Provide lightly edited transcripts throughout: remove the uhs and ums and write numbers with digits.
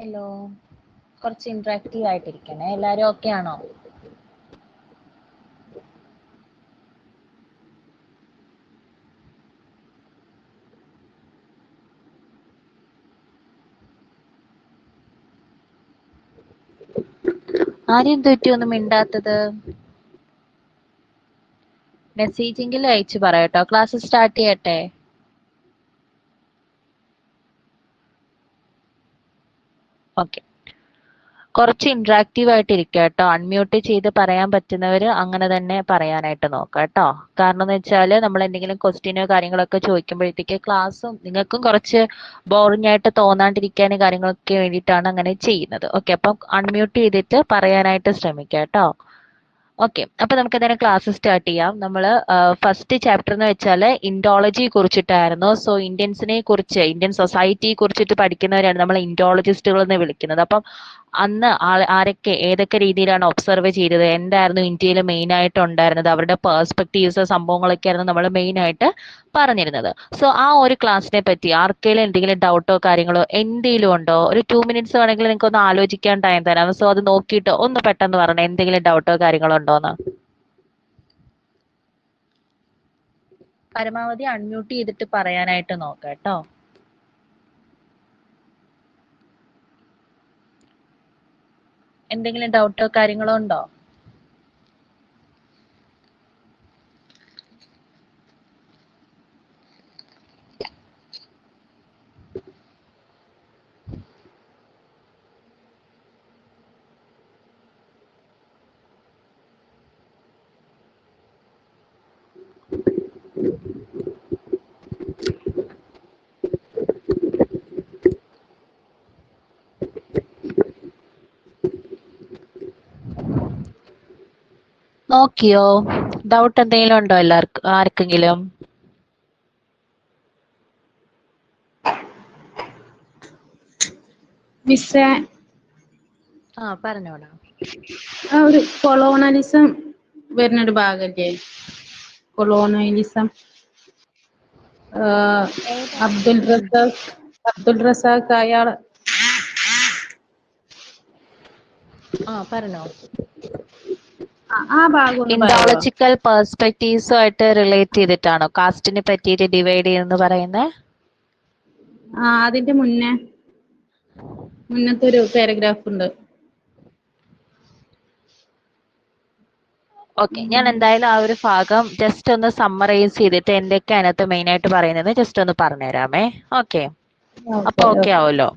Hello, കുറച്ച് interactive ആയിട്ടിരിക്കണേ. എല്ലാരും okay ആണോ? ആരും എന്ത് പറ്റി ഒന്നും മിണ്ടാത്തത്? മെസ്സേജെങ്കിലും അയച്ചു പറയട്ടോ. ക്ലാസ് സ്റ്റാർട്ട് ചെയ്യട്ടെ? ഓക്കെ, കുറച്ച് ഇന്ററാക്റ്റീവ് ആയിട്ട് ഇരിക്കുക കേട്ടോ. അൺമ്യൂട്ട് ചെയ്ത് പറയാൻ പറ്റുന്നവർ അങ്ങനെ തന്നെ പറയാനായിട്ട് നോക്കാം കേട്ടോ. കാരണം എന്ന് വെച്ചാൽ നമ്മൾ എന്തെങ്കിലും ക്വസ്റ്റ്യനോ കാര്യങ്ങളൊക്കെ ചോദിക്കുമ്പോഴത്തേക്ക് ക്ലാസ്സും നിങ്ങൾക്കും കുറച്ച് ബോറിംഗ് ആയിട്ട് തോന്നാണ്ടിരിക്കാൻ കാര്യങ്ങളൊക്കെ വേണ്ടിയിട്ടാണ് അങ്ങനെ ചെയ്യുന്നത്. ഓക്കെ, അപ്പം അൺമ്യൂട്ട് ചെയ്തിട്ട് പറയാനായിട്ട് ശ്രമിക്കാം കേട്ടോ. ഓക്കെ, അപ്പൊ നമുക്ക് എന്തായാലും ക്ലാസ് സ്റ്റാർട്ട് ചെയ്യാം. നമ്മൾ ഫസ്റ്റ് ചാപ്റ്റർ എന്ന് വെച്ചാൽ ഇൻഡോളജി കുറിച്ചിട്ടായിരുന്നു. സോ ഇന്ത്യൻസിനെ കുറിച്ച്, ഇന്ത്യൻ സൊസൈറ്റിയെ കുറിച്ചിട്ട് പഠിക്കുന്നവരാണ് നമ്മൾ ഇൻഡോളജിസ്റ്റുകൾ എന്ന് വിളിക്കുന്നത്. അപ്പം അന്ന് ആരൊക്കെ ഏതൊക്കെ രീതിയിലാണ് ഒബ്സർവ് ചെയ്തത്, എന്തായിരുന്നു ഇന്ത്യയിൽ മെയിൻ ആയിട്ട് ഉണ്ടായിരുന്നത്, അവരുടെ പേഴ്സ്പെക്റ്റീവ്സ് സംഭവങ്ങളൊക്കെ ആയിരുന്നു നമ്മൾ മെയിൻ ആയിട്ട് പറഞ്ഞിരുന്നത്. സോ ആ ഒരു ക്ലാസ്സിനെ പറ്റി ആർക്കെങ്കിലും എന്തെങ്കിലും ഡൗട്ടോ കാര്യങ്ങളോ എന്തെങ്കിലും ഉണ്ടോ? ഒരു 2 മിനിറ്റ്സ് വേണമെങ്കിൽ നിങ്ങൾക്ക് ഒന്ന് ആലോചിക്കാൻ ടൈം തരാം. സോ അത് നോക്കിയിട്ട് ഒന്ന് പെട്ടെന്ന് പറഞ്ഞേ, എന്തെങ്കിലും ഡൗട്ടോ കാര്യങ്ങളോ ഉണ്ടോന്ന്. പരമാവധി അൺമ്യൂട്ട് ചെയ്തിട്ട് പറയാനായിട്ട് നോക്കാം കേട്ടോ. എന്തെങ്കിലും ഡൗട്ടോ കാര്യങ്ങളോ ഉണ്ടോ? നോക്കിയോ? ഡൗട്ട് എന്തെങ്കിലും ഉണ്ടോ എല്ലാവർക്കും, ആർക്കെങ്കിലും? മിസ്സേ, പറഞ്ഞോടാ. ഒരു കൊളോണലിസം വരുന്നൊരു ഭാഗല്ലേ? കൊളോണലിസം. അബ്ദുൾ റസാഖ് അയാൾ പറഞ്ഞോ. ആ ഭാഗം ഒന്ന് പറയുമോ? ഇൻഡോളജിക്കൽ പെർസ്പെക്റ്റീവ്സുമായിട്ട് റിലേറ്റ് ചെയ്തിട്ടാണോ കാസ്റ്റിനെ പറ്റിയിട്ട് ഡിവൈഡ് ചെയ്യുന്നത് പറയുന്നത്? അതിന്റെ മുന്നത്തെ ഒരു പാരഗ്രാഫ് ഉണ്ട്. ഓക്കെ, ഞാൻ എന്തായാലും ആ ഒരു ഭാഗം ജസ്റ്റ് ഒന്ന് സമ്മറൈസ് ചെയ്തിട്ട് എന്തൊക്കെ അതിനകത്ത് മെയിൻ ആയിട്ട് പറയുന്നത് ജസ്റ്റ് ഒന്ന് പറഞ്ഞുതരാമേ. ഓക്കെ, അപ്പൊ ഓക്കെ ആവുമല്ലോ.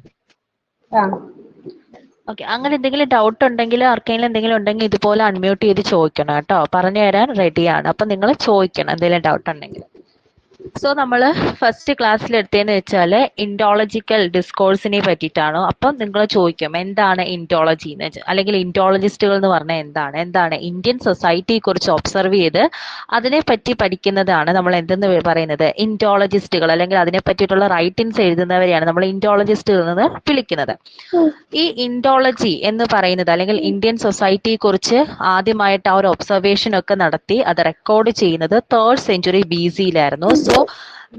ഓക്കെ, അങ്ങനെ എന്തെങ്കിലും ഡൗട്ട് ഉണ്ടെങ്കിൽ ആർക്കെങ്കിലും എന്തെങ്കിലും ഉണ്ടെങ്കിൽ ഇതുപോലെ അൺമ്യൂട്ട് ചെയ്ത് ചോദിക്കണം കേട്ടോ. പറഞ്ഞു തരാൻ റെഡിയാണ്. അപ്പൊ നിങ്ങൾ ചോദിക്കണം എന്തെങ്കിലും ഡൗട്ട് ഉണ്ടെങ്കിൽ. സോ നമ്മൾ ഫസ്റ്റ് ക്ലാസ്സിൽ എടുത്തതെന്ന് വെച്ചാൽ ഇൻഡോളജിക്കൽ ഡിസ്കോഴ്സിനെ പറ്റിയിട്ടാണോ. അപ്പം നിങ്ങൾ ചോദിക്കും എന്താണ് ഇൻഡോളജി എന്ന് വെച്ചാൽ, അല്ലെങ്കിൽ ഇൻഡോളജിസ്റ്റുകൾ എന്ന് പറഞ്ഞാൽ എന്താണ് ഇന്ത്യൻ സൊസൈറ്റിയെ കുറിച്ച് ഒബ്സർവ് ചെയ്ത് അതിനെ പറ്റി പഠിക്കുന്നതാണ് നമ്മൾ എന്തെന്ന് പറയുന്നത്, ഇൻഡോളജിസ്റ്റുകൾ. അല്ലെങ്കിൽ അതിനെ പറ്റിയിട്ടുള്ള റൈറ്റിംഗ്സ് എഴുതുന്നവരെയാണ് നമ്മൾ ഇൻഡോളജിസ്റ്റുകൾ എന്ന് വിളിക്കുന്നത്. ഈ ഇൻഡോളജി എന്ന് പറയുന്നത് അല്ലെങ്കിൽ ഇന്ത്യൻ സൊസൈറ്റിയെ കുറിച്ച് ആദ്യമായിട്ട് ആ ഒരു ഒബ്സർവേഷൻ ഒക്കെ നടത്തി അത് റെക്കോർഡ് ചെയ്യുന്നത് 3rd സെഞ്ചുറി BC-യിലായിരുന്നു. സോ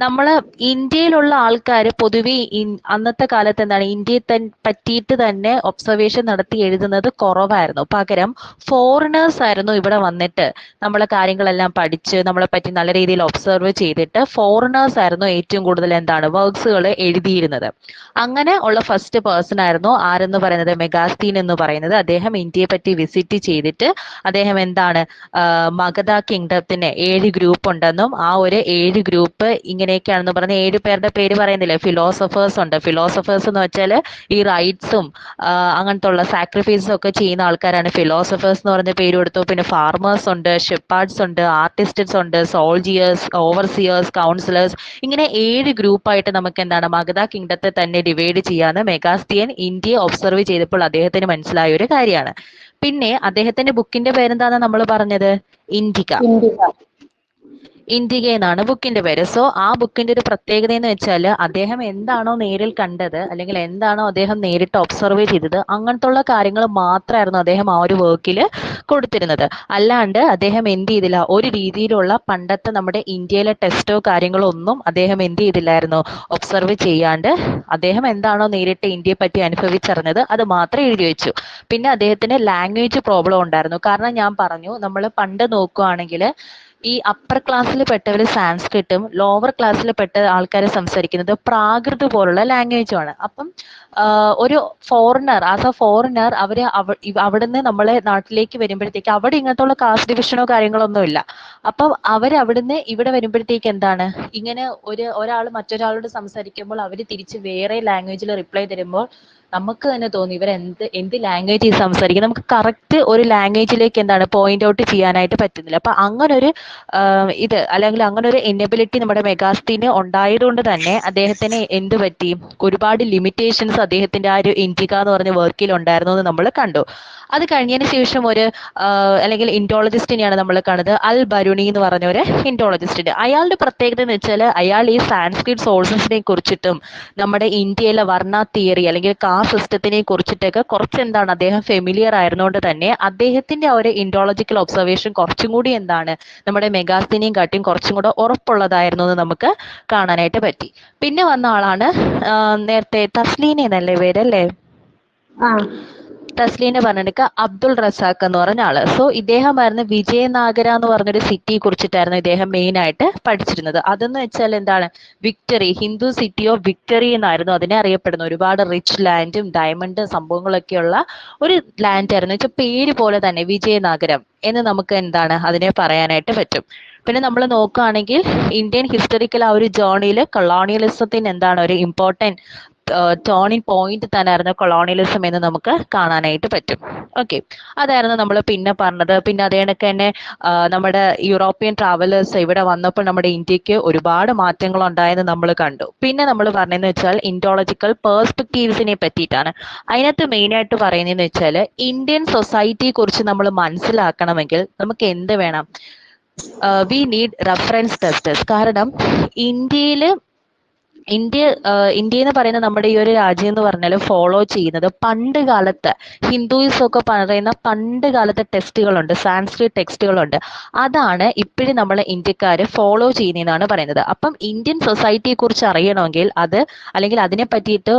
നമ്മള് ഇന്ത്യയിലുള്ള ആൾക്കാർ പൊതുവെ അന്നത്തെ കാലത്ത് എന്താണ് ഇന്ത്യയെ പറ്റിയിട്ട് തന്നെ ഒബ്സർവേഷൻ നടത്തി എഴുതുന്നത് കുറവായിരുന്നു. പകരം ഫോറിനേഴ്സ് ആയിരുന്നു ഇവിടെ വന്നിട്ട് നമ്മളെ കാര്യങ്ങളെല്ലാം പഠിച്ച് നമ്മളെ പറ്റി നല്ല രീതിയിൽ ഒബ്സർവ് ചെയ്തിട്ട് ഫോറിനേഴ്സ് ആയിരുന്നു ഏറ്റവും കൂടുതൽ എന്താണ് വർക്ക്സുകൾ എഴുതിയിരുന്നത്. അങ്ങനെ ഉള്ള ഫസ്റ്റ് പേഴ്സൺ ആയിരുന്നു ആരെന്ന് പറയുന്നത്, മെഗാസ്തീൻ എന്ന് പറയുന്നത്. അദ്ദേഹം ഇന്ത്യയെ പറ്റി വിസിറ്റ് ചെയ്തിട്ട് അദ്ദേഹം എന്താണ് മഗധ കിങ്ഡത്തിന് 7 ഗ്രൂപ്പ് ഉണ്ടെന്നും ആ ഒരു 7 ഗ്രൂപ്പ് ഇങ്ങനെയൊക്കെയാണെന്ന് പറഞ്ഞ് 7 പേരുടെ പേര് പറയുന്നില്ലേ, ഫിലോസഫേഴ്സ് ഉണ്ട്. ഫിലോസഫേഴ്സ് എന്ന് വെച്ചാൽ ഈ റൈറ്റ്സും അങ്ങനത്തെ ഉള്ള സാക്രിഫൈസും ഒക്കെ ചെയ്യുന്ന ആൾക്കാരാണ് ഫിലോസഫേഴ്സ് എന്ന് പറഞ്ഞ പേര് കൊടുത്തു. പിന്നെ ഫാർമേഴ്സ് ഉണ്ട്, ഷെപ്പാർഡ്സ് ഉണ്ട്, ആർട്ടിസ്റ്റ്സ് ഉണ്ട്, സോൾജിയേഴ്സ്, ഓവർസിയേഴ്സ്, കൗൺസിലേഴ്സ്, ഇങ്ങനെ 7 ഗ്രൂപ്പായിട്ട് നമുക്ക് എന്താണ് മഗധ കിങ്ഡത്തെ തന്നെ ഡിവൈഡ് ചെയ്യാന്ന് മെഗാസ്തിയൻ ഇന്ത്യയെ ഒബ്സർവ് ചെയ്തപ്പോൾ അദ്ദേഹത്തിന് മനസ്സിലായ ഒരു കാര്യമാണ്. പിന്നെ അദ്ദേഹത്തിന്റെ ബുക്കിന്റെ പേരെന്താണെന്ന് നമ്മൾ പറഞ്ഞത്, ഇൻഡിക. ഇന്ത്യക എന്നാണ് ബുക്കിന്റെ പേര്. സോ ആ ബുക്കിന്റെ ഒരു പ്രത്യേകത എന്ന് വെച്ചാൽ അദ്ദേഹം എന്താണോ നേരിൽ കണ്ടത് അല്ലെങ്കിൽ എന്താണോ അദ്ദേഹം നേരിട്ട് ഒബ്സർവ് ചെയ്തത് അങ്ങനത്തുള്ള കാര്യങ്ങൾ മാത്രമായിരുന്നു അദ്ദേഹം ആ ഒരു വർക്കിൽ കൊടുത്തിരുന്നത്. അല്ലാണ്ട് അദ്ദേഹം എന്ത് ചെയ്തില്ല, ഒരു രീതിയിലുള്ള പണ്ടത്തെ നമ്മുടെ ഇന്ത്യയിലെ ടെസ്റ്റോ കാര്യങ്ങളോ ഒന്നും അദ്ദേഹം എന്ത് ചെയ്തില്ലായിരുന്നു, ഒബ്സർവ് ചെയ്യാണ്ട് അദ്ദേഹം എന്താണോ നേരിട്ട് ഇന്ത്യയെ പറ്റി അനുഭവിച്ചറിഞ്ഞത് അത് മാത്രം എഴുതി വെച്ചു. പിന്നെ അദ്ദേഹത്തിന് ലാംഗ്വേജ് പ്രോബ്ലം ഉണ്ടായിരുന്നു. കാരണം ഞാൻ പറഞ്ഞു, നമ്മൾ പണ്ട് നോക്കുകയാണെങ്കിൽ ഈ അപ്പർ ക്ലാസ്സിൽ പെട്ടവർ സാൻസ്ക്രിറ്റും ലോവർ ക്ലാസ്സിൽ പെട്ട ആൾക്കാർ സംസാരിക്കുന്നത് പ്രാകൃത് പോലുള്ള ലാംഗ്വേജുമാണ്. അപ്പം ഒരു ഫോറിനർ, ആസ് എ ഫോറിനർ അവര് അവിടുന്ന് നമ്മളെ നാട്ടിലേക്ക് വരുമ്പോഴത്തേക്ക് അവിടെ ഇങ്ങനത്തുള്ള കാസ്റ്റ് ഡിവിഷനോ കാര്യങ്ങളോ ഒന്നും ഇല്ല. അപ്പം അവരവിടുന്ന് ഇവിടെ വരുമ്പോഴത്തേക്ക് എന്താണ്, ഇങ്ങനെ ഒരാൾ മറ്റൊരാളോട് സംസാരിക്കുമ്പോൾ അവര് തിരിച്ച് വേറെ ലാംഗ്വേജിൽ റിപ്ലൈ തരുമ്പോൾ നമുക്ക് തന്നെ തോന്നി ഇവർ എന്ത് ലാംഗ്വേജ് സംസാരിക്കുന്നത്, നമുക്ക് കറക്റ്റ് ഒരു ലാംഗ്വേജിലേക്ക് എന്താണ് പോയിന്റ് ഔട്ട് ചെയ്യാനായിട്ട് പറ്റുന്നില്ല. അപ്പൊ അങ്ങനെ ഒരു ഇത് അല്ലെങ്കിൽ അങ്ങനെ ഒരു എനബിലിറ്റി നമ്മുടെ മെഗാസ്തീന് ഉണ്ടായതുകൊണ്ട് തന്നെ അദ്ദേഹത്തിന് എന്ത് പറ്റി, ഒരുപാട് ലിമിറ്റേഷൻസ് അദ്ദേഹത്തിന്റെ ആ ഒരു ഇന്ത്യക എന്ന് പറഞ്ഞ വർക്കിൽ ഉണ്ടായിരുന്നു എന്ന് നമ്മൾ കണ്ടു. അത് കഴിഞ്ഞതിന് ശേഷം ഒരു അല്ലെങ്കിൽ ഇൻഡോളജിസ്റ്റിനെയാണ് നമ്മൾ കാണുന്നത്, അൽ ബരുണി എന്ന് പറഞ്ഞ ഒരു ഇൻഡോളജിസ്റ്റിന്റെ. അയാളുടെ പ്രത്യേകത എന്ന് വെച്ചാൽ അയാൾ ഈ സാൻസ്ക്രിറ്റ് സോഴ്സസിനെ കുറിച്ചിട്ടും നമ്മുടെ ഇന്ത്യയിലെ വർണ്ണ തിയറി അല്ലെങ്കിൽ കാസ്റ്റ് സിസ്റ്റത്തിനെ കുറിച്ചിട്ടൊക്കെ കുറച്ച് എന്താണ് അദ്ദേഹം ഫെമിലിയർ ആയിരുന്നുകൊണ്ട് തന്നെ അദ്ദേഹത്തിന്റെ ആ ഒരു ഇൻഡോളജിക്കൽ ഒബ്സർവേഷൻ കുറച്ചും കൂടി എന്താണ് നമ്മുടെ മെഗാസ്തീനെയും കാട്ടിയും കുറച്ചും കൂടെ ഉറപ്പുള്ളതായിരുന്നു എന്ന് നമുക്ക് കാണാനായിട്ട് പറ്റി. പിന്നെ വന്ന ആളാണ് നേരത്തെ തസ്ലീന എന്നല്ലേ പേരല്ലേ, ആ തസ്ലീനെ പറഞ്ഞെടുക്ക അബ്ദുൾ റസാഖ് എന്ന് പറഞ്ഞ ആള്. സോ ഇദ്ദേഹമായിരുന്നു വിജയനാഗര എന്ന് പറഞ്ഞൊരു സിറ്റിയെ കുറിച്ചിട്ടായിരുന്നു ഇദ്ദേഹം മെയിൻ ആയിട്ട് പഠിച്ചിരുന്നത്. അതെന്ന് വെച്ചാൽ എന്താണ്, victory, Hindu city of victory എന്നായിരുന്നു അതിനെ അറിയപ്പെടുന്നത്. ഒരുപാട് റിച്ച് ലാൻഡും ഡയമണ്ട് സംഭവങ്ങളൊക്കെയുള്ള ഒരു ലാൻഡ് ആയിരുന്നു. വെച്ചാൽ പേര് പോലെ തന്നെ വിജയനഗരം എന്ന് നമുക്ക് എന്താണ് അതിനെ പറയാനായിട്ട് പറ്റും. പിന്നെ നമ്മൾ നോക്കുകയാണെങ്കിൽ ഇന്ത്യൻ ഹിസ്റ്ററിക്കൽ ആ ഒരു ജേർണിയിൽ കൊളോണിയലിസത്തിന് എന്താണ് ഒരു ഇമ്പോർട്ടൻറ്റ് ടേണിംഗ് പോയിന്റ് തന്നെയായിരുന്നു കൊളോണിയലിസം എന്ന് നമുക്ക് കാണാനായിട്ട് പറ്റും. ഓക്കെ, അതായിരുന്നു നമ്മൾ പിന്നെ പറഞ്ഞത്. പിന്നെ അതേ കണക്ക് തന്നെ നമ്മുടെ യൂറോപ്യൻ ട്രാവലേഴ്സ് ഇവിടെ വന്നപ്പോൾ നമ്മുടെ ഇന്ത്യക്ക് ഒരുപാട് മാറ്റങ്ങൾ ഉണ്ടായെന്ന് നമ്മൾ കണ്ടു. പിന്നെ നമ്മൾ പറഞ്ഞതെന്ന് വെച്ചാൽ ഇൻഡോളജിക്കൽ പേഴ്സ്പെക്റ്റീവ്സിനെ പറ്റിയിട്ടാണ്. അതിനകത്ത് മെയിൻ ആയിട്ട് പറയുന്നതെന്ന് വെച്ചാൽ ഇന്ത്യൻ സൊസൈറ്റിയെ കുറിച്ച് നമ്മൾ മനസ്സിലാക്കണമെങ്കിൽ നമുക്ക് എന്ത് വേണം, വി നീഡ് റെഫറൻസ് ടെസ്റ്റേഴ്സ്. കാരണം ഇന്ത്യ എന്ന് പറയുന്ന നമ്മുടെ ഈ ഒരു രാജ്യം എന്ന് പറഞ്ഞാൽ ഫോളോ ചെയ്യുന്നത് പണ്ട് കാലത്ത് ഹിന്ദുയിസം ഒക്കെ പറയുന്ന പണ്ട് കാലത്തെ ടെക്സ്റ്റുകളുണ്ട്, സാൻസ്ക്രിറ്റ് ടെക്സ്റ്റുകളുണ്ട്. അതാണ് ഇപ്പോഴും നമ്മൾ ഇന്ത്യക്കാർ ഫോളോ ചെയ്യുന്നതെന്നാണ് പറയുന്നത്. അപ്പം ഇന്ത്യൻ സൊസൈറ്റിയെ കുറിച്ച് അറിയണമെങ്കിൽ അത് അല്ലെങ്കിൽ അതിനെ പറ്റിയിട്ട്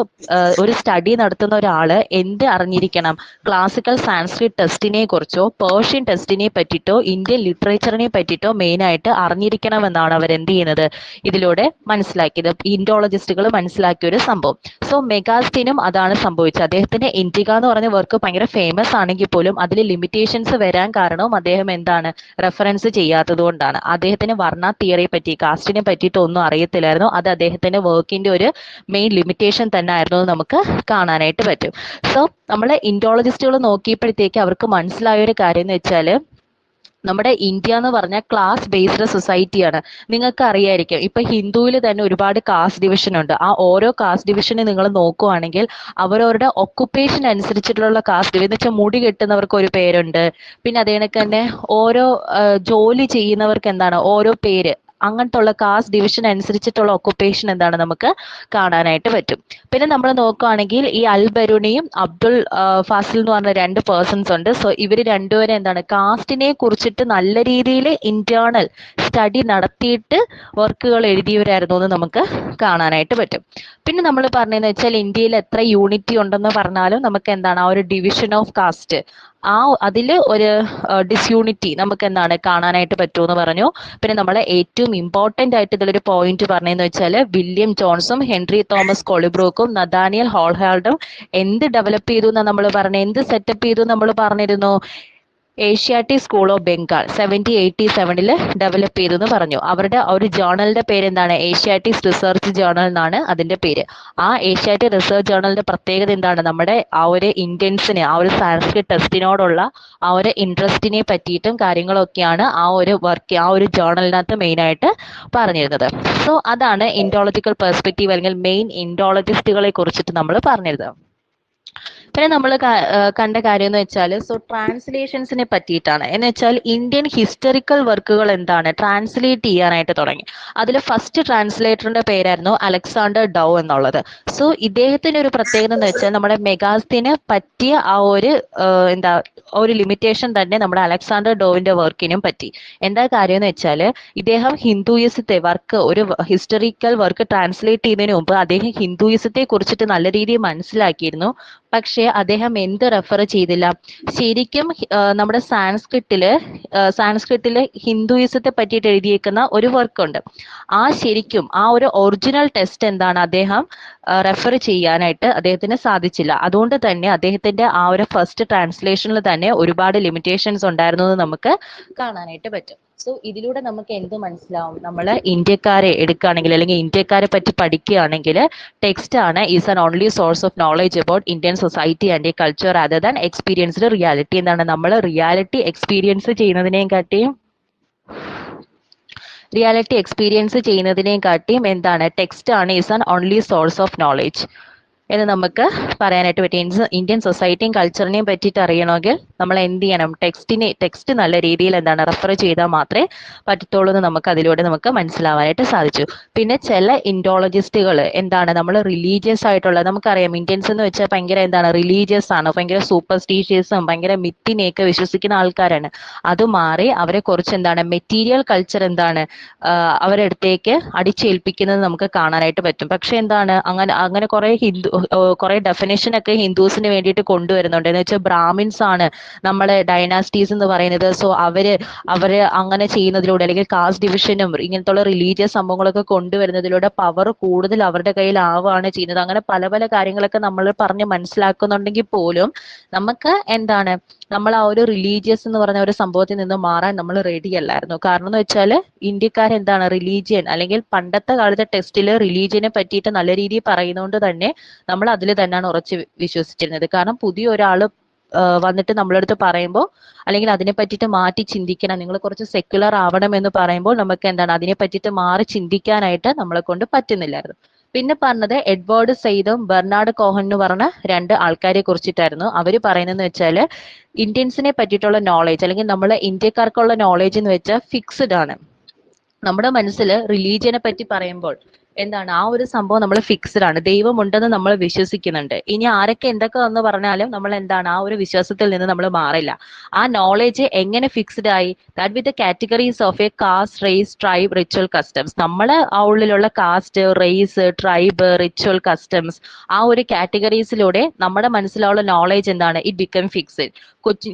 ഒരു സ്റ്റഡി നടത്തുന്ന ഒരാള് എന്ത് അറിഞ്ഞിരിക്കണം, ക്ലാസിക്കൽ സാൻസ്ക്രിറ്റ് ടെക്സ്റ്റിനെ കുറിച്ചോ പേർഷ്യൻ ടെക്സ്റ്റിനെ പറ്റിയിട്ടോ ഇന്ത്യൻ ലിറ്ററേച്ചറിനെ പറ്റിയിട്ടോ മെയിൻ ആയിട്ട് അറിഞ്ഞിരിക്കണമെന്നാണ് അവർ എന്ത് ചെയ്യുന്നത് ഇതിലൂടെ മനസ്സിലാക്കിയത്, ഇൻഡോളജിസ്റ്റുകൾ മനസ്സിലാക്കിയ ഒരു സംഭവം. സോ മെഗാസ്തീനും അതാണ് സംഭവിച്ചത്. അദ്ദേഹത്തിന്റെ ഇന്ത്യക എന്ന് പറഞ്ഞ വർക്ക് ഭയങ്കര ഫേമസ് ആണെങ്കിൽ പോലും അതിൽ ലിമിറ്റേഷൻസ് വരാൻ കാരണവും അദ്ദേഹം എന്താണ് റെഫറൻസ് ചെയ്യാത്തത് കൊണ്ടാണ്. അദ്ദേഹത്തിന് വർണ്ണ തിയറിയെ പറ്റി കാസ്റ്റിനെ പറ്റിയിട്ട് ഒന്നും അറിയത്തില്ലായിരുന്നു. അത് അദ്ദേഹത്തിന്റെ വർക്കിന്റെ ഒരു മെയിൻ ലിമിറ്റേഷൻ തന്നെ ആയിരുന്നു എന്ന് നമുക്ക് കാണാനായിട്ട് പറ്റും. സോ നമ്മളെ ഇൻഡോളജിസ്റ്റുകൾ നോക്കിയപ്പോഴത്തേക്ക് അവർക്ക് മനസ്സിലായ ഒരു കാര്യം എന്ന് വെച്ചാൽ നമ്മുടെ ഇന്ത്യ എന്ന് പറഞ്ഞാൽ ക്ലാസ് ബേസ്ഡ് സൊസൈറ്റിയാണ്. നിങ്ങൾക്ക് അറിയായിരിക്കും ഇപ്പൊ ഹിന്ദുവിൽ തന്നെ ഒരുപാട് കാസ്റ്റ് ഡിവിഷൻ ഉണ്ട്. ആ ഓരോ കാസ്റ്റ് ഡിവിഷനെ നിങ്ങൾ നോക്കുവാണെങ്കിൽ അവരവരുടെ ഒക്കുപ്പേഷൻ അനുസരിച്ചിട്ടുള്ള കാസ്റ്റ് ഡിവിഷൻ, എന്ന് വെച്ചാൽ മുടി കെട്ടുന്നവർക്ക് ഒരു പേരുണ്ട്. പിന്നെ അതേ കണക്ക് തന്നെ ഓരോ ജോലി ചെയ്യുന്നവർക്ക് എന്താണ് ഓരോ പേര്, അങ്ങനത്തെ ഉള്ള കാസ്റ്റ് ഡിവിഷൻ അനുസരിച്ചിട്ടുള്ള ഒക്കുപ്പേഷൻ എന്താണ് നമുക്ക് കാണാനായിട്ട് പറ്റും. പിന്നെ നമ്മൾ നോക്കുകയാണെങ്കിൽ ഈ അൽ ബരുണിയും അബ്ദുൾ ഫാസിൽ എന്ന് പറഞ്ഞ രണ്ട് പേഴ്സൺസ് ഉണ്ട്. സോ ഇവർ രണ്ടുപേരും എന്താണ് കാസ്റ്റിനെ കുറിച്ചിട്ട് നല്ല രീതിയിൽ ഇന്റേണൽ സ്റ്റഡി നടത്തിയിട്ട് വർക്കുകൾ എഴുതിയവരായിരുന്നു എന്ന് നമുക്ക് കാണാനായിട്ട് പറ്റും. പിന്നെ നമ്മൾ പറഞ്ഞതെന്ന് വെച്ചാൽ ഇന്ത്യയിൽ എത്ര യൂണിറ്റി ഉണ്ടെന്ന് പറഞ്ഞാലും നമുക്ക് എന്താണ് ആ ഒരു ഡിവിഷൻ ഓഫ് കാസ്റ്റ് അതിൽ ഒരു ഡിസ്യൂണിറ്റി നമുക്ക് എന്താണ് കാണാനായിട്ട് പറ്റുമെന്ന് പറഞ്ഞു. പിന്നെ നമ്മൾ ഏറ്റവും ഇമ്പോർട്ടന്റ് ആയിട്ട് ഇതിലൊരു പോയിന്റ് പറഞ്ഞതെന്ന് വെച്ചാൽ വില്യം ജോൺസും ഹെൻറി തോമസ് കൊളിബ്രൂക്കും നഥാനിയൽ ഹോൾഹാൾഡും എന്ത് ഡെവലപ്പ് ചെയ്തു എന്നാണ് നമ്മൾ പറഞ്ഞത്, എന്ത് സെറ്റപ്പ് ചെയ്തു നമ്മൾ പറഞ്ഞിരുന്നു, Asiatic school of Bengal 1787 develop ചെയ്തു എന്ന് പറഞ്ഞു. അവരുടെ ഒരു ജേർണലിന്റെ പേര് എന്താണ്, ഏഷ്യാറ്റിക് റിസർച്ച് ജേർണൽ എന്നാണ് അതിന്റെ പേര്. ആ ഏഷ്യാറ്റിക് റിസർച്ച് ജേർണലിന്റെ പ്രത്യേകത എന്താണ്, നമ്മുടെ ആ ഒരു ഇന്ത്യൻസിന് ആ ഒരു സാൻസ്ക്രിറ്റ് ടെസ്റ്റിനോടുള്ള ആ ഒരു ഇൻട്രസ്റ്റിനെ പറ്റിയിട്ടും കാര്യങ്ങളൊക്കെയാണ് ആ ഒരു വർക്ക് ആ ഒരു ജേർണലിനകത്ത് മെയിൻ ആയിട്ട് പറഞ്ഞിരുന്നത്. സോ അതാണ് ഇൻഡോളജിക്കൽ പെർസ്പെക്റ്റീവ് അല്ലെങ്കിൽ മെയിൻ ഇൻഡോളജിസ്റ്റുകളെ കുറിച്ചിട്ട് നമ്മൾ പറഞ്ഞിരുന്നത്. പിന്നെ നമ്മൾ കണ്ട കാര്യം എന്ന് വെച്ചാൽ സോ ട്രാൻസ്ലേഷൻസിനെ പറ്റിയിട്ടാണ്. എന്ന് വെച്ചാൽ ഇന്ത്യൻ ഹിസ്റ്ററിക്കൽ വർക്കുകൾ എന്താണ് ട്രാൻസ്ലേറ്റ് ചെയ്യാനായിട്ട് തുടങ്ങി. അതിൽ ഫസ്റ്റ് ട്രാൻസ്ലേറ്ററിന്റെ പേരായിരുന്നു അലക്സാണ്ടർ ഡൗ എന്നുള്ളത്. സോ ഇദ്ദേഹത്തിന്റെ ഒരു പ്രത്യേകത എന്ന് വെച്ചാൽ നമ്മുടെ മെഗാസ്തിന് പറ്റിയ ആ ഒരു എന്താ ഒരു ലിമിറ്റേഷൻ തന്നെ നമ്മുടെ അലക്സാണ്ടർ ഡോവിന്റെ വർക്കിനും പറ്റി. എന്താ കാര്യം എന്ന് വെച്ചാൽ ഇദ്ദേഹം ഹിന്ദുയിസത്തെ വർക്ക് ഒരു ഹിസ്റ്ററിക്കൽ വർക്ക് ട്രാൻസ്ലേറ്റ് ചെയ്യുന്നതിന് മുമ്പ് അദ്ദേഹം ഹിന്ദുയിസത്തെ കുറിച്ചിട്ട് നല്ല രീതിയിൽ മനസ്സിലാക്കിയിരുന്നു. പക്ഷേ അദ്ദേഹം എന്ത് റെഫർ ചെയ്തില്ല, ശരിക്കും നമ്മുടെ സാൻസ്ക്രിറ്റില് ഹിന്ദുയിസത്തെ പറ്റിയിട്ട് എഴുതിയേക്കുന്ന ഒരു വർക്കുണ്ട്. ശരിക്കും ആ ഒരു ഒറിജിനൽ ടെക്സ്റ്റ് എന്താണ് അദ്ദേഹം റെഫർ ചെയ്യാനായിട്ട് അദ്ദേഹത്തിന് സാധിച്ചില്ല. അതുകൊണ്ട് തന്നെ അദ്ദേഹത്തിന്റെ ആ ഒരു ഫസ്റ്റ് ട്രാൻസ്ലേഷനിൽ തന്നെ ഒരുപാട് ലിമിറ്റേഷൻസ് ഉണ്ടായിരുന്നു എന്ന് നമുക്ക് കാണാനായിട്ട് പറ്റും. സോ ഇതിലൂടെ നമുക്ക് എന്ത് മനസ്സിലാവും, നമ്മൾ ഇന്ത്യക്കാരെ എടുക്കുകയാണെങ്കിൽ അല്ലെങ്കിൽ ഇന്ത്യക്കാരെ പറ്റി പഠിക്കുകയാണെങ്കിൽ ടെക്സ്റ്റ് ആണ് is an only source of knowledge about Indian society and culture rather than experienced reality. എന്താണ് നമ്മൾ റിയാലിറ്റി എക്സ്പീരിയൻസ് ചെയ്യുന്നതിനെയും കാട്ടിയും എന്താണ് ടെക്സ്റ്റ് ആണ് is an only source of knowledge എന്ന് നമുക്ക് പറയാനായിട്ട് പറ്റും. ഇന്ത്യൻ സൊസൈറ്റിയും കൾച്ചറിനെയും പറ്റിയിട്ട് അറിയണമെങ്കിൽ നമ്മൾ എന്ത് ചെയ്യണം, ടെക്സ്റ്റ് നല്ല രീതിയിൽ എന്താണ് റെഫർ ചെയ്താൽ മാത്രമേ പറ്റത്തുള്ളൂ എന്ന് നമുക്ക് അതിലൂടെ നമുക്ക് മനസ്സിലാവാനായിട്ട് സാധിച്ചു. പിന്നെ ചില ഇൻഡോളജിസ്റ്റുകൾ എന്താണ് നമ്മൾ റിലീജിയസ് ആയിട്ടുള്ള, നമുക്കറിയാം ഇന്ത്യൻസ് എന്ന് വെച്ചാൽ ഭയങ്കര എന്താണ് റിലീജിയസ് ആണ്, ഭയങ്കര സൂപ്പർസ്റ്റീഷ്യസും ഭയങ്കര മിത്തിനെയൊക്കെ വിശ്വസിക്കുന്ന ആൾക്കാരാണ്. അത് മാറി അവരെ കുറിച്ച് എന്താണ് മെറ്റീരിയൽ കൾച്ചർ എന്താണ് അവരുടെ അടുത്തേക്ക് അടിച്ചേൽപ്പിക്കുന്നത് നമുക്ക് കാണാനായിട്ട് പറ്റും. പക്ഷെ എന്താണ് അങ്ങനെ കുറെ ഡെഫിനേഷൻ ഒക്കെ ഹിന്ദുസിന് വേണ്ടിയിട്ട് കൊണ്ടുവരുന്നുണ്ട്. എന്ന് വെച്ചാൽ ബ്രാഹ്മിൻസ് ആണ് നമ്മളെ ഡൈനാസ്റ്റീസ് എന്ന് പറയുന്നത്. സോ അവര് അങ്ങനെ ചെയ്യുന്നതിലൂടെ അല്ലെങ്കിൽ കാസ്റ്റ് ഡിവിഷനും ഇങ്ങനത്തുള്ള റിലീജിയസ് സംഭവങ്ങളൊക്കെ കൊണ്ടുവരുന്നതിലൂടെ പവർ കൂടുതൽ അവരുടെ കയ്യിൽ ആവുകയാണ് ചെയ്യുന്നത്. അങ്ങനെ പല പല കാര്യങ്ങളൊക്കെ നമ്മൾ പറഞ്ഞ് മനസ്സിലാക്കുന്നുണ്ടെങ്കിൽ പോലും നമുക്ക് എന്താണ് നമ്മൾ ആ ഒരു റിലീജിയസ് എന്ന് പറഞ്ഞ ഒരു സംഭവത്തിൽ നിന്ന് മാറാൻ നമ്മൾ റെഡി അല്ലായിരുന്നു. കാരണം എന്ന് വെച്ചാൽ ഇന്ത്യക്കാരെന്താണ് റിലീജിയൻ അല്ലെങ്കിൽ പണ്ടത്തെ കാലത്തെ ടെക്സ്റ്റിൽ റിലീജിയനെ പറ്റിയിട്ട് നല്ല രീതിയിൽ പറയുന്നതുകൊണ്ട് തന്നെ നമ്മൾ അതിൽ തന്നെയാണ് ഉറച്ച് വിശ്വസിച്ചിരുന്നത്. കാരണം പുതിയ ഒരാള് വന്നിട്ട് നമ്മളടുത്ത് പറയുമ്പോൾ അല്ലെങ്കിൽ അതിനെ പറ്റിയിട്ട് മാറ്റി ചിന്തിക്കണം, നിങ്ങൾ കുറച്ച് സെക്യുലർ ആവണം എന്ന് പറയുമ്പോൾ നമുക്ക് എന്താണ് അതിനെ പറ്റിയിട്ട് മാറി ചിന്തിക്കാനായിട്ട് നമ്മളെ കൊണ്ട് പറ്റുന്നില്ലായിരുന്നു. പിന്നെ പറഞ്ഞത് എഡ്വേർഡ് സെയ്ദും ബെർണാഡ് കോഹൻ എന്ന് പറഞ്ഞ രണ്ട് ആൾക്കാരെ കുറിച്ചിട്ടായിരുന്നു. അവർ പറയുന്നതെന്ന് വെച്ചാൽ ഇന്ത്യൻസിനെ പറ്റിയിട്ടുള്ള നോളേജ് അല്ലെങ്കിൽ നമ്മളെ ഇന്ത്യക്കാർക്കുള്ള നോളേജ് എന്ന് വെച്ചാൽ ഫിക്സ്ഡ് ആണ്. നമ്മുടെ മനസ്സിൽ റിലീജിയനെ പറ്റി പറയുമ്പോൾ എന്താണ് ആ ഒരു സംഭവം നമ്മൾ ഫിക്സ്ഡ് ആണ്, ദൈവം ഉണ്ടെന്ന് നമ്മൾ വിശ്വസിക്കുന്നുണ്ട്. ഇനി ആരൊക്കെ എന്തൊക്കെ എന്ന് പറഞ്ഞാലും നമ്മൾ എന്താണ് ആ ഒരു വിശ്വാസത്തിൽ നിന്ന് നമ്മൾ മാറില്ല. ആ നോളേജ് എങ്ങനെ ഫിക്സ്ഡ് ആയി, that with categories of a caste, race, tribe, ritual customs. നമ്മളെ ആ ഉള്ളിലുള്ള caste, race, tribe, ritual customs ആ ഒരു കാറ്റഗറീസിലൂടെ നമ്മുടെ മനസ്സിലുള്ള നോളേജ് എന്താണ് ഇറ്റ് ബിക്കം ഫിക്സ്ഡ്.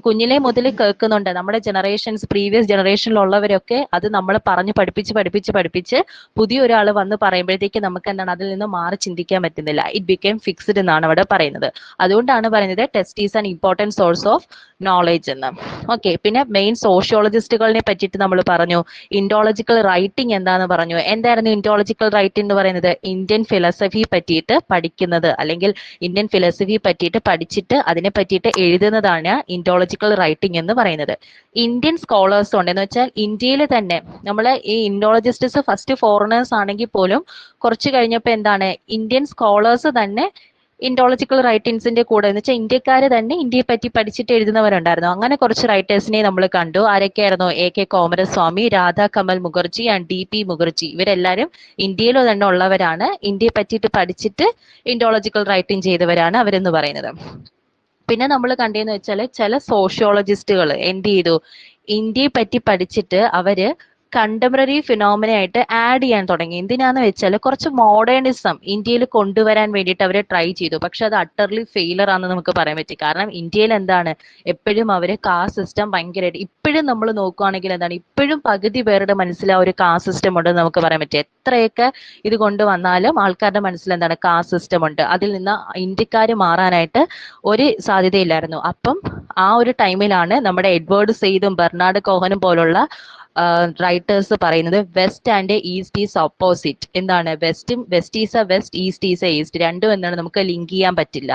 കുഞ്ഞിലെ മുതൽ കേൾക്കുന്നുണ്ട് നമ്മുടെ ജനറേഷൻസ്, പ്രീവിയസ് ജനറേഷനിലുള്ളവരൊക്കെ അത് നമ്മൾ പറഞ്ഞ് പഠിപ്പിച്ച് പുതിയ ഒരാൾ വന്ന് പറയുമ്പോഴത്തേക്ക് നമുക്ക് എന്താണ് അതിൽ നിന്ന് മാറി ചിന്തിക്കാൻ പറ്റുന്നില്ല. ഇറ്റ് ബിക്കേം ഫിക്സ്ഡ് എന്നാണ് അവിടെ പറയുന്നത്. അതുകൊണ്ടാണ് പറയുന്നത് text is an important source of knowledge എന്ന്. ഓക്കെ, പിന്നെ മെയിൻ സോഷ്യോളജിസ്റ്റുകളെ പറ്റിയിട്ട് നമ്മൾ പറഞ്ഞു. ഇൻഡോളജിക്കൽ റൈറ്റിംഗ് എന്താന്ന് പറഞ്ഞു. എന്തായിരുന്നു ഇൻഡോളജിക്കൽ റൈറ്റിംഗ് എന്ന് പറയുന്നത്? ഇന്ത്യൻ ഫിലോസഫി പറ്റിയിട്ട് പഠിക്കുന്നത് അല്ലെങ്കിൽ ഇന്ത്യൻ ഫിലോസഫി പറ്റിയിട്ട് പഠിച്ചിട്ട് അതിനെ പറ്റിയിട്ട് എഴുതുന്നതാണ് ഇൻഡോളജിക്കൽ റൈറ്റിംഗ് എന്ന് പറയുന്നത്. ഇന്ത്യൻ സ്കോളേഴ്സ് ഉണ്ട്, എന്ന് വെച്ചാൽ ഇന്ത്യയിൽ തന്നെ നമ്മളെ ഈ ഇൻഡോളജിസ്റ്റ്സ് ഫസ്റ്റ് ഫോറിനേഴ്സ് ആണെങ്കിൽ പോലും കുറച്ച് കഴിഞ്ഞപ്പോൾ എന്താണ് ഇന്ത്യൻ സ്കോളേഴ്സ് തന്നെ ഇൻഡോളജിക്കൽ റൈറ്റിംഗ്സിന്റെ കൂടെ എന്ന് വെച്ചാൽ ഇന്ത്യക്കാര് തന്നെ ഇന്ത്യയെ പറ്റി പഠിച്ചിട്ട് എഴുതുന്നവരുണ്ടായിരുന്നു. അങ്ങനെ കുറച്ച് റൈറ്റേഴ്സിനെ നമ്മൾ കണ്ടു. ആരൊക്കെയായിരുന്നു? AK Coomaraswamy, Radha Kamal Mukherjee and DP Mukherjee. ഇവരെല്ലാവരും ഇന്ത്യയിൽ തന്നെ ഉള്ളവരാണ്, ഇന്ത്യയെ പറ്റിയിട്ട് പഠിച്ചിട്ട് ഇൻഡോളജിക്കൽ റൈറ്റിംഗ് ചെയ്തവരാണ് അവരെന്ന് പറയുന്നത്. പിന്നെ നമ്മൾ കണ്ടതെന്ന് വെച്ചാൽ ചില സോഷ്യോളജിസ്റ്റുകൾ എന്ത് ചെയ്തു, ഇന്ത്യയെ പറ്റി പഠിച്ചിട്ട് അവര് കണ്ടംപററി ഫിനോമിനയായിട്ട് ആഡ് ചെയ്യാൻ തുടങ്ങി. എന്തിനാന്ന് വെച്ചാൽ കുറച്ച് മോഡേണിസം ഇന്ത്യയിൽ കൊണ്ടുവരാൻ വേണ്ടിയിട്ട് അവരെ ട്രൈ ചെയ്തു. പക്ഷെ അത് അട്ടർലി ഫെയിലർ ആണെന്ന് നമുക്ക് പറയാൻ പറ്റി. കാരണം ഇന്ത്യയിൽ എന്താണ് എപ്പോഴും അവര് കാസ്റ്റ് സിസ്റ്റം ഭയങ്കരമായിട്ട്, ഇപ്പോഴും നമ്മൾ നോക്കുകയാണെങ്കിൽ എന്താണ് ഇപ്പോഴും പകുതി പേരുടെ മനസ്സിൽ ആ ഒരു കാസ്റ്റ് സിസ്റ്റം ഉണ്ടെന്ന് നമുക്ക് പറയാൻ പറ്റും. എത്രയൊക്കെ ഇത് കൊണ്ടുവന്നാലും ആൾക്കാരുടെ മനസ്സിൽ എന്താണ് കാസ്റ്റ് സിസ്റ്റം ഉണ്ട്. അതിൽ നിന്ന് ഇന്ത്യക്കാർ മാറാനായിട്ട് ഒരു സാധ്യതയില്ലായിരുന്നു. അപ്പം ആ ഒരു ടൈമിലാണ് നമ്മുടെ എഡ്വേർഡ് സെയ്ദും ബെർണാഡ് കോഹനും പോലുള്ള റൈറ്റേഴ്സ് പറയുന്നത് west and east is opposite. എന്താണ് west is a west, east is a east, രണ്ടും എന്താണ് നമുക്ക് ലിങ്ക് ചെയ്യാൻ പറ്റില്ല.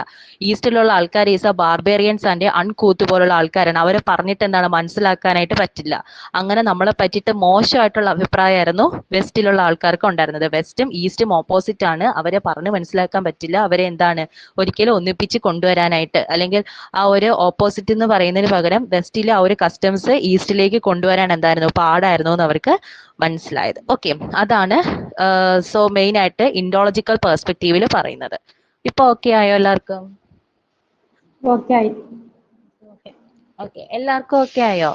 ഈസ്റ്റിലുള്ള ആൾക്കാർ is a barbarians and uncouth പോലുള്ള ആൾക്കാരാണ്. അവരെ പറഞ്ഞിട്ട് എന്താണ് മനസ്സിലാക്കാനായിട്ട് പറ്റില്ല. അങ്ങനെ നമ്മളെ പറ്റിയിട്ട് മോശമായിട്ടുള്ള അഭിപ്രായമായിരുന്നു വെസ്റ്റിലുള്ള ആൾക്കാർക്ക് ഉണ്ടായിരുന്നത്. വെസ്റ്റും ഈസ്റ്റും ഓപ്പോസിറ്റ് ആണ്, അവരെ പറഞ്ഞ് മനസ്സിലാക്കാൻ പറ്റില്ല, അവരെ എന്താണ് ഒരിക്കലും ഒന്നിപ്പിച്ച് കൊണ്ടുവരാനായിട്ട്, അല്ലെങ്കിൽ ആ ഒരു ഓപ്പോസിറ്റ് എന്ന് പറയുന്നതിന് പകരം വെസ്റ്റിലെ ആ ഒരു കസ്റ്റംസ് ഈസ്റ്റിലേക്ക് കൊണ്ടുവരാൻ എന്തായിരുന്നു പാടായിരുന്നു എന്ന് അവർക്ക് മനസ്സിലായത്. ഓക്കെ, അതാണ് സോ മെയിൻ ആയിട്ട് ഇൻഡോളജിക്കൽ പെർസ്പെക്റ്റീവിൽ പറയുന്നത്. ഇപ്പൊ ഓക്കെ ആയോ എല്ലാവർക്കും? ഓക്കെ ആയി. ഓക്കെ, എല്ലാവർക്കും ഓക്കെ ആയോ?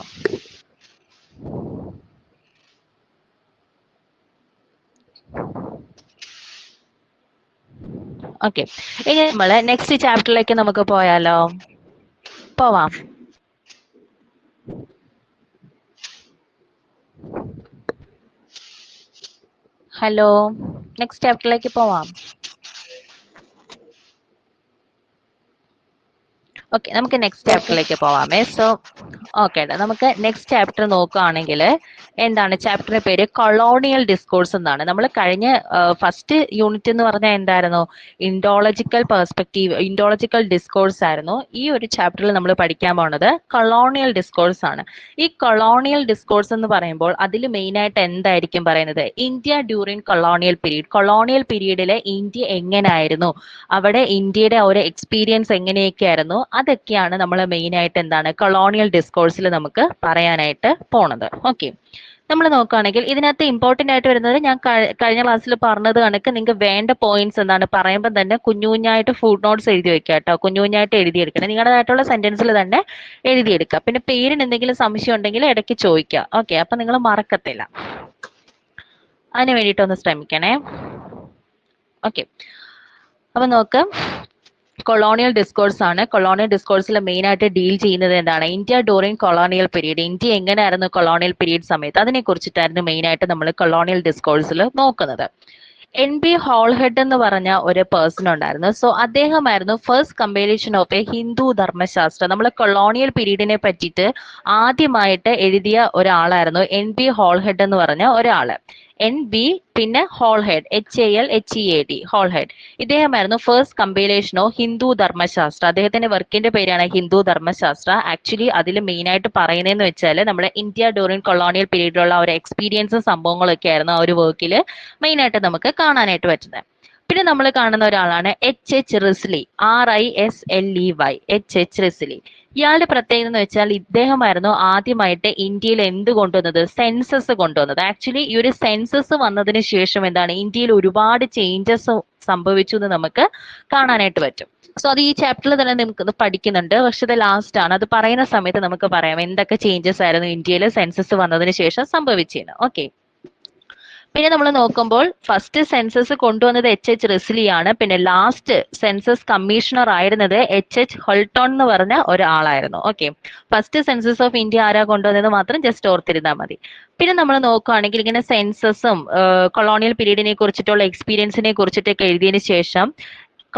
ഓക്കെ, ഇനി നമ്മള് നെക്സ്റ്റ് ചാപ്റ്ററിലേക്ക് നമുക്ക് പോയാലോ? പോവാം. ഹലോ, നെക്സ്റ്റ് ചാപ്റ്ററിലേക്ക് പോവാം. ഓക്കെ, നമുക്ക് നെക്സ്റ്റ് ചാപ്റ്ററിലേക്ക് പോവാമേ. സോ ഓക്കെ, നമുക്ക് നെക്സ്റ്റ് ചാപ്റ്റർ നോക്കുകയാണെങ്കിൽ എന്താണ് ചാപ്റ്ററിന്റെ പേര്? കൊളോണിയൽ ഡിസ്കോഴ്സ് എന്നാണ്. നമ്മൾ കഴിഞ്ഞ ഫസ്റ്റ് യൂണിറ്റ് എന്ന് പറഞ്ഞാൽ എന്തായിരുന്നു? ഇൻഡോളജിക്കൽ പെർസ്പെക്റ്റീവ്, ഇൻഡോളജിക്കൽ ഡിസ്കോഴ്സ് ആയിരുന്നു. ഈ ഒരു ചാപ്റ്ററിൽ നമ്മൾ പഠിക്കാൻ പോകുന്നത് കൊളോണിയൽ ഡിസ്കോഴ്സ് ആണ്. ഈ കൊളോണിയൽ ഡിസ്കോഴ്സ് എന്ന് പറയുമ്പോൾ അതിൽ മെയിൻ ആയിട്ട് എന്തായിരിക്കും പറയുന്നത്? India during colonial period, colonial പീരീഡിലെ ഇന്ത്യ എങ്ങനെയായിരുന്നു, അവിടെ ഇന്ത്യയുടെ ഒരു എക്സ്പീരിയൻസ് എങ്ങനെയൊക്കെ ആയിരുന്നു, അതൊക്കെയാണ് നമ്മൾ മെയിൻ ആയിട്ട് എന്താണ് കൊളോണിയൽ ഡിസ്കോഴ്സിൽ നമുക്ക് പറയാനായിട്ട് പോണത്. ഓക്കെ, നമ്മൾ നോക്കുകയാണെങ്കിൽ ഇതിനകത്ത് ഇമ്പോർട്ടന്റ് ആയിട്ട് വരുന്നത് ഞാൻ കഴിഞ്ഞ ക്ലാസ്സിൽ പറഞ്ഞത് കണക്ക് നിങ്ങൾക്ക് വേണ്ട പോയിന്റ്സ് എന്താണ് പറയുമ്പോൾ തന്നെ കുഞ്ഞു കുഞ്ഞായിട്ട് ഫുഡ് നോട്ട്സ് എഴുതി വെക്കുക കേട്ടോ. കുഞ്ഞു കുഞ്ഞായിട്ട് എഴുതിയെടുക്കണം, നിങ്ങളുടേതായിട്ടുള്ള സെന്റൻസിൽ തന്നെ എഴുതിയെടുക്കുക. പിന്നെ പേരിന് എന്തെങ്കിലും സംശയം ഉണ്ടെങ്കിൽ ഇടയ്ക്ക് ചോദിക്കുക. ഓക്കെ, അപ്പൊ നിങ്ങൾ മറക്കത്തില്ല, അതിന് വേണ്ടിയിട്ടൊന്ന് ശ്രമിക്കണേ. ഓക്കെ, അപ്പൊ നോക്കാം, കൊളോണിയൽ ഡിസ്കോഴ്സ് ആണ്. കൊളോണിയൽ ഡിസ്കോഴ്സിൽ മെയിൻ ആയിട്ട് ഡീൽ ചെയ്യുന്നത് എന്താണ്? India during colonial period, India എങ്ങനെയായിരുന്നു കൊളോണിയൽ പീരീഡ് സമയത്ത്, അതിനെ കുറിച്ചിട്ടായിരുന്നു മെയിൻ ആയിട്ട് നമ്മൾ കൊളോണിയൽ ഡിസ്കോഴ്സിൽ നോക്കുന്നത്. NB ഹോൾഹെഡ് എന്ന് പറഞ്ഞ ഒരു പേഴ്സൺ ഉണ്ടായിരുന്നു. സോ അദ്ദേഹമായിരുന്നു first compilation of a Hindu Dharmashastra. നമ്മൾ കൊളോണിയൽ പീരീഡിനെ പറ്റിയിട്ട് ആദ്യമായിട്ട് എഴുതിയ ഒരാളായിരുന്നു NB ഹോൾഹെഡ് എന്ന് പറഞ്ഞ ഒരാള്. NB പിന്നെ ഹോൾഹെഡ്, HALHEAD, ഹോൾഹെഡ്. ഇദ്ദേഹമായിരുന്നു first compilation of Hindu Dharmashastra. അദ്ദേഹത്തിന്റെ വർക്കിന്റെ പേരാണ് ഹിന്ദു ധർമ്മശാസ്ത്ര. ആക്ച്വലി അതിൽ മെയിൻ ആയിട്ട് പറയുന്നതെന്ന് വെച്ചാൽ നമ്മുടെ ഇന്ത്യ ഡ്യൂറിങ് കൊളോണിയൽ പീരീഡിലുള്ള ഒരു എക്സ്പീരിയൻസും സംഭവങ്ങളൊക്കെ ആയിരുന്നു ആ ഒരു വർക്കിൽ മെയിൻ ആയിട്ട് നമുക്ക് കാണാനായിട്ട് പറ്റുന്നത്. പിന്നെ നമ്മൾ കാണുന്ന ഒരാളാണ് H Risley, RISLEY, H Risley. ഇയാളുടെ പ്രത്യേകത എന്ന് വെച്ചാൽ ഇദ്ദേഹമായിരുന്നു ആദ്യമായിട്ട് ഇന്ത്യയിൽ എന്ത് കൊണ്ടുവന്നത്? സെൻസസ് കൊണ്ടുവന്നത്. ആക്ച്വലി ഈ ഒരു സെൻസസ് വന്നതിന് ശേഷം എന്താണ് ഇന്ത്യയിൽ ഒരുപാട് ചേഞ്ചസ് സംഭവിച്ചു എന്ന് നമുക്ക് കാണാനായിട്ട് പറ്റും. സോ അത് ഈ ചാപ്റ്ററിൽ തന്നെ നമുക്ക് പഠിക്കുന്നുണ്ട്, പക്ഷെ ഇത് ലാസ്റ്റ് ആണ്. അത് പറയുന്ന സമയത്ത് നമുക്ക് പറയാം എന്തൊക്കെ ചേഞ്ചസ് ആയിരുന്നു ഇന്ത്യയിൽ സെൻസസ് വന്നതിന് ശേഷം സംഭവിച്ചത്. ഓക്കെ, പിന്നെ നമ്മൾ നോക്കുമ്പോൾ ഫസ്റ്റ് സെൻസസ് കൊണ്ടുവന്നത് H റിസ്ലി ആണ്. പിന്നെ ലാസ്റ്റ് സെൻസസ് കമ്മീഷണർ ആയിരുന്നത് H ഹോൾട്ടൺ എന്ന് പറഞ്ഞ ഒരാളായിരുന്നു. Okay, first census of India ആരാ കൊണ്ടുവന്നത് മാത്രം ജസ്റ്റ് ഓർത്തിരുന്നാൽ മതി. പിന്നെ നമ്മൾ നോക്കുകയാണെങ്കിൽ ഇങ്ങനെ സെൻസസും കൊളോണിയൽ പീരീഡിനെ കുറിച്ചിട്ടുള്ള എക്സ്പീരിയൻസിനെ കുറിച്ചിട്ടൊക്കെ എഴുതിയതിനു ശേഷം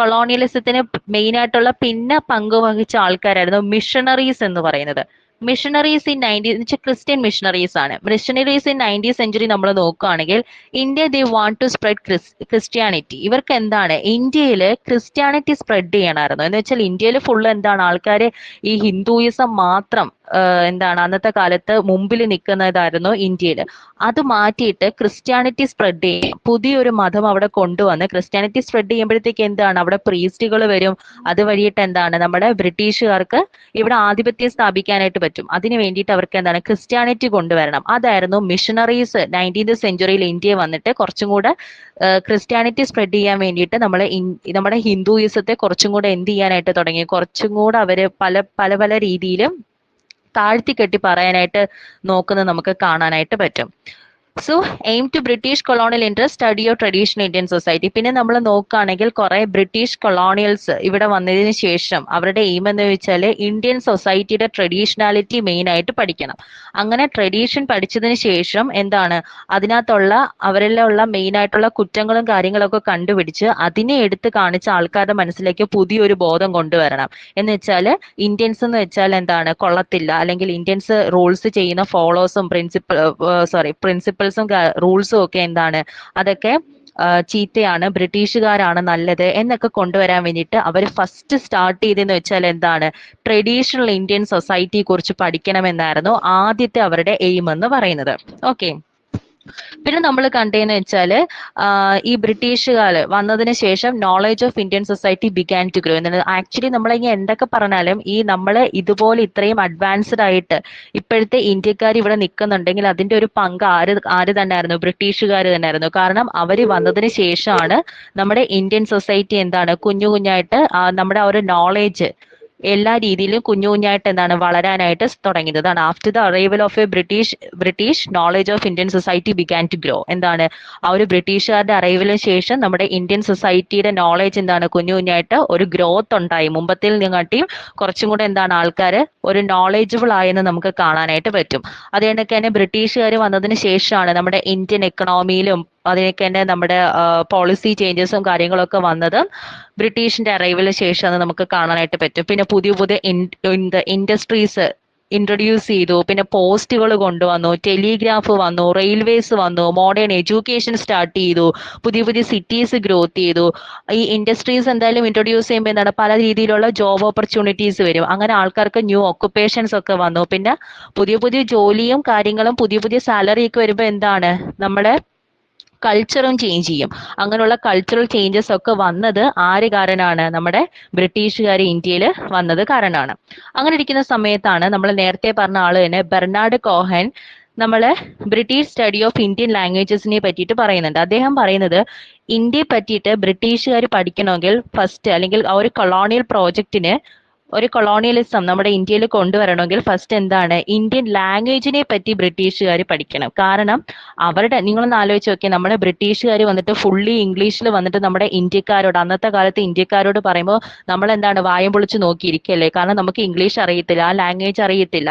കൊളോണിയലിസത്തിന് മെയിൻ ആയിട്ടുള്ള പിന്നെ പങ്കുവഹിച്ച ആൾക്കാരായിരുന്നു മിഷണറീസ് എന്ന് പറയുന്നത്. മിഷണറീസ് ഇൻ 19 ക്രിസ്ത്യൻ മിഷണറീസ് ആണ്. മിഷണറീസ് ഇൻ 19th സെഞ്ചുറി നമ്മൾ നോക്കുകയാണെങ്കിൽ India they want to spread Christianity. ഇവർക്ക് എന്താണ് ഇന്ത്യയിൽ ക്രിസ്ത്യാനിറ്റി സ്പ്രെഡ് ചെയ്യണമായിരുന്നു. എന്ന് വെച്ചാൽ ഇന്ത്യയിൽ ഫുള്ള് എന്താണ് ആൾക്കാർ ഈ ഹിന്ദുയിസം മാത്രം എന്താണ് അന്നത്തെ കാലത്ത് മുമ്പിൽ നിൽക്കുന്നതായിരുന്നു ഇന്ത്യയിൽ. അത് മാറ്റിയിട്ട് ക്രിസ്ത്യാനിറ്റി സ്പ്രെഡ് ചെയ്യും, പുതിയൊരു മതം അവിടെ കൊണ്ടുവന്ന് ക്രിസ്ത്യാനിറ്റി സ്പ്രെഡ് ചെയ്യുമ്പോഴത്തേക്ക് എന്താണ് അവിടെ പ്രീസ്റ്റുകൾ വരും. അത് വഴിയിട്ട് എന്താണ് നമ്മുടെ ബ്രിട്ടീഷുകാർക്ക് ഇവിടെ ആധിപത്യം സ്ഥാപിക്കാനായിട്ട് പറ്റും. അതിന് വേണ്ടിയിട്ട് അവർക്ക് എന്താണ് ക്രിസ്ത്യാനിറ്റി കൊണ്ടുവരണം. അതായിരുന്നു മിഷണറീസ് 19th സെഞ്ചുറിയിൽ ഇന്ത്യയിൽ വന്നിട്ട് കുറച്ചും കൂടെ ക്രിസ്ത്യാനിറ്റി സ്പ്രെഡ് ചെയ്യാൻ വേണ്ടിയിട്ട് നമ്മുടെ ഹിന്ദുയിസത്തെ കുറച്ചും കൂടെ എന്ത് ചെയ്യാനായിട്ട് തുടങ്ങി, കുറച്ചും കൂടെ അവര് പല പല രീതിയിലും താഴ്ത്തി കെട്ടി പറയാനായിട്ട് നോക്കുന്നത് നമുക്ക് കാണാനായിട്ട് പറ്റും. So aim to British colonial interest study of traditional Indian society. പിന്നെ നമ്മൾ നോക്കുകയാണെങ്കിൽ കുറെ ബ്രിട്ടീഷ് കൊളോണിയൽസ് ഇവിടെ വന്നതിന് ശേഷം അവരുടെ എയിം എന്ന് വെച്ചാൽ ഇന്ത്യൻ സൊസൈറ്റിയുടെ ട്രഡീഷണാലിറ്റി മെയിൻ ആയിട്ട് പഠിക്കണം. അങ്ങനെ ട്രഡീഷൻ പഠിച്ചതിന് ശേഷം എന്താണ് അതിനകത്തുള്ള അവരിലുള്ള മെയിൻ ആയിട്ടുള്ള കുറ്റങ്ങളും കാര്യങ്ങളൊക്കെ കണ്ടുപിടിച്ച് അതിനെ എടുത്ത് കാണിച്ച ആൾക്കാരുടെ മനസ്സിലേക്ക് പുതിയൊരു ബോധം കൊണ്ടുവരണം. എന്ന് വെച്ചാൽ ഇന്ത്യൻസ് എന്ന് വെച്ചാൽ എന്താണ് കൊള്ളത്തില്ല, അല്ലെങ്കിൽ ഇന്ത്യൻസ് റൂൾസ് ചെയ്യുന്ന ഫോളോസും പ്രിൻസിപ്പിൾസും റൂൾസും ഒക്കെ എന്താണ് അതൊക്കെ ചീത്തയാണ്, ബ്രിട്ടീഷുകാരാണ് നല്ലത് എന്നൊക്കെ കൊണ്ടുവരാൻ വേണ്ടിയിട്ട് അവർ ഫസ്റ്റ് സ്റ്റാർട്ട് ചെയ്തെന്ന് വെച്ചാൽ എന്താണ് ട്രഡീഷണൽ ഇന്ത്യൻ സൊസൈറ്റിയെ കുറിച്ച് പഠിക്കണമെന്നായിരുന്നു ആദ്യത്തെ അവരുടെ എയിം എന്ന് പറയുന്നത്. ഓക്കെ, പിന്നെ നമ്മൾ കണ്ടതെന്ന് വെച്ചാൽ ഈ ബ്രിട്ടീഷുകാർ വന്നതിന് ശേഷം knowledge of Indian society began to grow എന്നത്. ആക്ച്വലി നമ്മളിങ്ങനെ എന്തൊക്കെ പറഞ്ഞാലും ഈ നമ്മൾ ഇതുപോലെ ഇത്രയും അഡ്വാൻസ്ഡ് ആയിട്ട് ഇപ്പോഴത്തെ ഇന്ത്യക്കാർ ഇവിടെ നിൽക്കുന്നുണ്ടെങ്കിൽ അതിന്റെ ഒരു പങ്ക് ആര് തന്നെയായിരുന്നു? ബ്രിട്ടീഷുകാർ തന്നെയായിരുന്നു. കാരണം അവർ വന്നതിന് ശേഷമാണ് നമ്മുടെ ഇന്ത്യൻ സൊസൈറ്റി എന്താണ് കുഞ്ഞു കുഞ്ഞായിട്ട് നമ്മുടെ ആ ഒരു നോളേജ് എല്ലാ രീതിയിലും കുഞ്ഞു കുഞ്ഞായിട്ട് എന്താണ് വളരാനായിട്ട് തുടങ്ങിയത്. After the arrival of a British knowledge of Indian society began to grow. എന്താണ് ആ ഒരു ബ്രിട്ടീഷുകാരുടെ അറൈവലിന് ശേഷം നമ്മുടെ ഇന്ത്യൻ സൊസൈറ്റിയുടെ നോളേജ് എന്താണ് കുഞ്ഞു കുഞ്ഞായിട്ട് ഒരു ഗ്രോത്ത് ഉണ്ടായി. മുമ്പത്തിൽ നിങ്ങട്ടിയും കുറച്ചും കൂടെ എന്താണ് ആൾക്കാർ ഒരു നോളേജബിൾ ആയെന്ന് നമുക്ക് കാണാനായിട്ട് പറ്റും. അതുകൊണ്ടൊക്കെ തന്നെ ബ്രിട്ടീഷുകാർ വന്നതിന് ശേഷമാണ് നമ്മുടെ ഇന്ത്യൻ എക്കണോമിയിലും അതിനൊക്കെ തന്നെ നമ്മുടെ പോളിസി ചേഞ്ചസും കാര്യങ്ങളൊക്കെ വന്നത് ബ്രിട്ടീഷിന്റെ അറൈവലിന് ശേഷമാണ് നമുക്ക് കാണാനായിട്ട് പറ്റും. പിന്നെ പുതിയ പുതിയ ഇൻഡസ്ട്രീസ് ഇൻട്രൊഡ്യൂസ് ചെയ്തു, പിന്നെ പോസ്റ്റുകൾ കൊണ്ടുവന്നു, ടെലിഗ്രാഫ് വന്നു, റെയിൽവേസ് വന്നു, മോഡേൺ എഡ്യൂക്കേഷൻ സ്റ്റാർട്ട് ചെയ്തു, പുതിയ പുതിയ സിറ്റീസ് ഗ്രോത്ത് ചെയ്തു. ഈ ഇൻഡസ്ട്രീസ് എന്തായാലും ഇൻട്രൊഡ്യൂസ് ചെയ്യുമ്പോൾ എന്താണ് പല രീതിയിലുള്ള ജോബ് ഓപ്പർച്യൂണിറ്റീസ് വരും. അങ്ങനെ ആൾക്കാർക്ക് ന്യൂ ഓക്കുപ്പേഷൻസ് ഒക്കെ വന്നു. പിന്നെ പുതിയ പുതിയ ജോലിയും കാര്യങ്ങളും പുതിയ പുതിയ സാലറി ഒക്കെ വരുമ്പോൾ എന്താണ് നമ്മുടെ കൾച്ചറും ചേഞ്ച് ചെയ്യും. അങ്ങനെയുള്ള കൾച്ചറൽ ചേഞ്ചസ് ഒക്കെ വന്നത് ആര് കാരണമാണ്? നമ്മുടെ ബ്രിട്ടീഷുകാർ ഇന്ത്യയിൽ വന്നത് കാരണമാണ്. അങ്ങനെ ഇരിക്കുന്ന സമയത്താണ് നമ്മൾ നേരത്തെ പറഞ്ഞ ആള് തന്നെ ബെർണാഡ് കോഹൻ നമ്മള് ബ്രിട്ടീഷ് സ്റ്റഡി ഓഫ് ഇന്ത്യൻ ലാംഗ്വേജസിനെ പറ്റിയിട്ട് പറയുന്നുണ്ട്. അദ്ദേഹം പറയുന്നത് ഇന്ത്യയെ പറ്റിയിട്ട് ബ്രിട്ടീഷുകാർ പഠിക്കണമെങ്കിൽ ഫസ്റ്റ് അല്ലെങ്കിൽ ആ ഒരു കൊളോണിയൽ പ്രോജക്റ്റിന് ഒരു കൊളോണിയലിസം നമ്മുടെ ഇന്ത്യയിൽ കൊണ്ടുവരണമെങ്കിൽ ഫസ്റ്റ് എന്താണ് ഇന്ത്യൻ ലാംഗ്വേജിനെ പറ്റി ബ്രിട്ടീഷുകാർ പഠിക്കണം. കാരണം അവരുടെ നിങ്ങളൊന്ന് ആലോചിച്ച് നോക്കിയാൽ നമ്മുടെ ബ്രിട്ടീഷുകാർ വന്നിട്ട് ഫുള്ളി ഇംഗ്ലീഷിൽ വന്നിട്ട് നമ്മുടെ ഇന്ത്യക്കാരോട് അന്നത്തെ കാലത്ത് ഇന്ത്യക്കാരോട് പറയുമ്പോൾ നമ്മൾ എന്താണ് വായം പൊളിച്ച് നോക്കിയിരിക്കല്ലേ? കാരണം നമുക്ക് ഇംഗ്ലീഷ് അറിയത്തില്ല, ആ ലാംഗ്വേജ് അറിയത്തില്ല.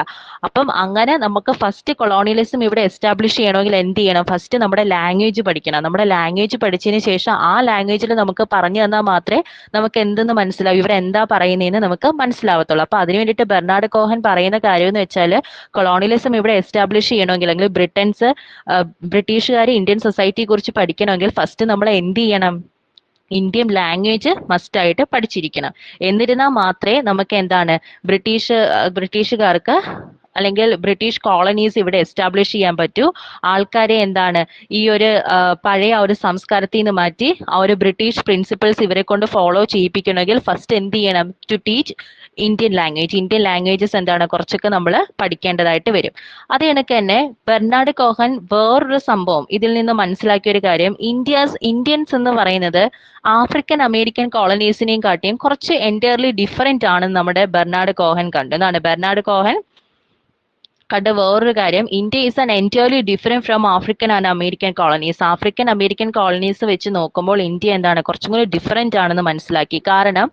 അപ്പം അങ്ങനെ നമുക്ക് ഫസ്റ്റ് കൊളോണിയലിസം ഇവിടെ എസ്റ്റാബ്ലിഷ് ചെയ്യണമെങ്കിൽ എന്ത് ചെയ്യണം? ഫസ്റ്റ് നമ്മുടെ ലാംഗ്വേജ് പഠിക്കണം. നമ്മുടെ ലാംഗ്വേജ് പഠിച്ചതിന് ശേഷം ആ ലാംഗ്വേജിൽ നമുക്ക് പറഞ്ഞു തന്നാൽ മാത്രമേ നമുക്ക് എന്തെന്ന് മനസ്സിലാവും, ഇവരെന്താ പറയുന്നതെന്ന് നമുക്ക് മനസ്സിലാവത്തുള്ളൂ. അപ്പൊ അതിനു വേണ്ടിയിട്ട് ബെർണാഡ് കോഹൻ പറയുന്ന കാര്യം എന്ന് വെച്ചാൽ കൊളോണിയലിസം ഇവിടെ എസ്റ്റാബ്ലിഷ് ചെയ്യണമെങ്കിൽ അല്ലെങ്കിൽ ബ്രിട്ടീഷുകാർ ഇന്ത്യൻ സൊസൈറ്റിയെ കുറിച്ച് പഠിക്കണമെങ്കിൽ ഫസ്റ്റ് നമ്മൾ എന്ത് ചെയ്യണം? ഇന്ത്യൻ ലാംഗ്വേജ് മസ്റ്റ് ആയിട്ട് പഠിച്ചിരിക്കണം. എന്നിരുന്നാൽ മാത്രമേ നമുക്ക് എന്താണ് ബ്രിട്ടീഷുകാർക്ക് അല്ലെങ്കിൽ ബ്രിട്ടീഷ് കോളനീസ് ഇവിടെ എസ്റ്റാബ്ലിഷ് ചെയ്യാൻ പറ്റൂ. ആൾക്കാരെ എന്താണ് ഈ ഒരു പഴയ ആ ഒരു സംസ്കാരത്തിൽ നിന്ന് മാറ്റി ആ ഒരു ബ്രിട്ടീഷ് പ്രിൻസിപ്പിൾസ് ഇവരെ കൊണ്ട് ഫോളോ ചെയ്യിപ്പിക്കണമെങ്കിൽ ഫസ്റ്റ് എന്ത് ചെയ്യണം? ടു ടീച്ച് ഇന്ത്യൻ ലാംഗ്വേജസ് എന്താണ് കുറച്ചൊക്കെ നമ്മൾ പഠിക്കേണ്ടതായിട്ട് വരും. അത് കണക്ക് തന്നെ ബെർണാഡ് കോഹൻ വേറൊരു സംഭവം ഇതിൽ നിന്ന് മനസ്സിലാക്കിയ ഒരു കാര്യം, ഇന്ത്യൻസ് എന്ന് പറയുന്നത് ആഫ്രിക്കൻ അമേരിക്കൻ കോളനീസിനെയും കാട്ടിയും കുറച്ച് എൻറ്റയർലി ഡിഫറെന്റ് ആണെന്ന് നമ്മുടെ ബെർണാഡ് കോഹൻ കണ്ടു. എന്നാണ് ബെർണാഡ് കോഹൻ കണ്ട വേറൊരു കാര്യം, India is an entirely different from African and American colonies. African American colonies വെച്ച് നോക്കുമ്പോൾ ഇന്ത്യ എന്താണ് കുറച്ചും കൂടി ഡിഫറെന്റ് ആണെന്ന് മനസ്സിലാക്കി. കാരണം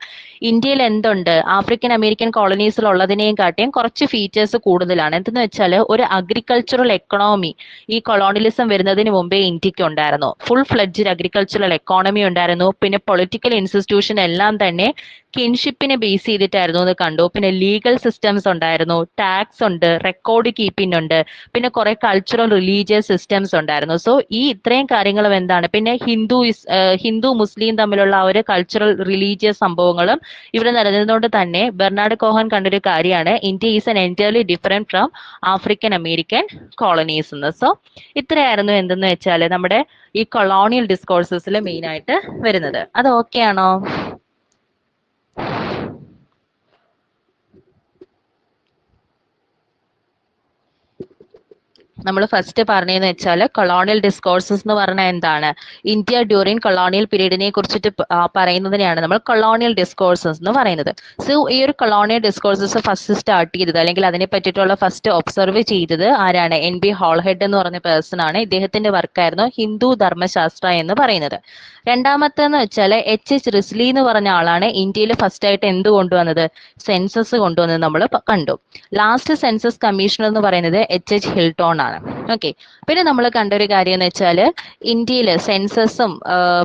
ഇന്ത്യയിൽ എന്തുണ്ട്? ആഫ്രിക്കൻ അമേരിക്കൻ കോളനീസിൽ ഉള്ളതിനെയും കാട്ടിയും കുറച്ച് ഫീച്ചേഴ്സ് കൂടുതലാണ്. എന്തെന്ന് വെച്ചാൽ ഒരു അഗ്രികൾച്ചറൽ എക്കണോമി ഈ കൊളോണിയലിസം വരുന്നതിന് മുമ്പേ ഇന്ത്യക്ക് ഉണ്ടായിരുന്നു. ഫുൾ ഫ്ലെഡ്ജ്ഡ് അഗ്രികൾച്ചറൽ എക്കോണമി ഉണ്ടായിരുന്നു. പിന്നെ പൊളിറ്റിക്കൽ ഇൻസ്റ്റിറ്റ്യൂഷൻ എല്ലാം തന്നെ കിൻഷിപ്പിനെ ബേസ് ചെയ്തിട്ടായിരുന്നു എന്ന് കണ്ടു. പിന്നെ ലീഗൽ സിസ്റ്റംസ് ഉണ്ടായിരുന്നു, ടാക്സ് ഉണ്ട്, റെക്കോർഡ് കീപ്പിംഗ് ഉണ്ട്, പിന്നെ കുറെ കൾച്ചറൽ റിലീജിയസ് സിസ്റ്റംസ് ഉണ്ടായിരുന്നു. സോ ഈ ഇത്രയും കാര്യങ്ങളും എന്താണ്, പിന്നെ ഹിന്ദു മുസ്ലിം തമ്മിലുള്ള ആ ഒരു കൾച്ചറൽ റിലീജിയസ് സംഭവങ്ങളും ഇവിടെ നിലനിന്നുകൊണ്ട് തന്നെ ബെർണാഡ് കോഹൻ കണ്ടൊരു കാര്യമാണ് India is an entirely different from African American colonies എന്ന്. സോ ഇത്രയായിരുന്നു എന്തെന്ന് വെച്ചാൽ നമ്മുടെ ഈ കൊളോണിയൽ ഡിസ്കോഴ്സസിൽ മെയിൻ ആയിട്ട് വരുന്നത്. അത് ഓക്കെ ആണോ? നമ്മൾ ഫസ്റ്റ് പറഞ്ഞതെന്ന് വെച്ചാൽ കൊളോണിയൽ ഡിസ്കോഴ്സസ് എന്ന് പറഞ്ഞാൽ എന്താണ്, ഇന്ത്യ ഡ്യൂറിങ് കൊളോണിയൽ പീരീഡിനെ കുറിച്ചിട്ട് പറയുന്നതിനെയാണ് നമ്മൾ കൊളോണിയൽ ഡിസ്കോഴ്സസ് എന്ന് പറയുന്നത്. സോ ഈ ഒരു കൊളോണിയൽ ഡിസ്കോഴ്സസ് ഫസ്റ്റ് സ്റ്റാർട്ട് ചെയ്തത് അല്ലെങ്കിൽ അതിനെ പറ്റിയിട്ടുള്ള ഫസ്റ്റ് ഒബ്സർവ് ചെയ്തത് ആരാണ്? NB ഹോൾഹെഡ് എന്ന് പറഞ്ഞ പേഴ്സൺ ആണ്. ഇദ്ദേഹത്തിന്റെ വർക്കായിരുന്നു ഹിന്ദു ധർമ്മശാസ്ത്ര എന്ന് പറയുന്നത്. രണ്ടാമത്തെന്ന് വെച്ചാൽ H റിസ്ലി എന്ന് പറഞ്ഞ ആളാണ് ഇന്ത്യയിൽ ഫസ്റ്റ് ആയിട്ട് എന്ത് കൊണ്ടുവന്നത്? സെൻസസ് കൊണ്ടുവന്നത് നമ്മൾ കണ്ടു. ലാസ്റ്റ് സെൻസസ് കമ്മീഷണർ എന്ന് പറയുന്നത് H ഹിൽട്ടൺ ആണ്. ഓക്കെ, പിന്നെ നമ്മൾ കണ്ടൊരു കാര്യം എന്ന് വെച്ചാൽ ഇന്ത്യയിൽ സെൻസസും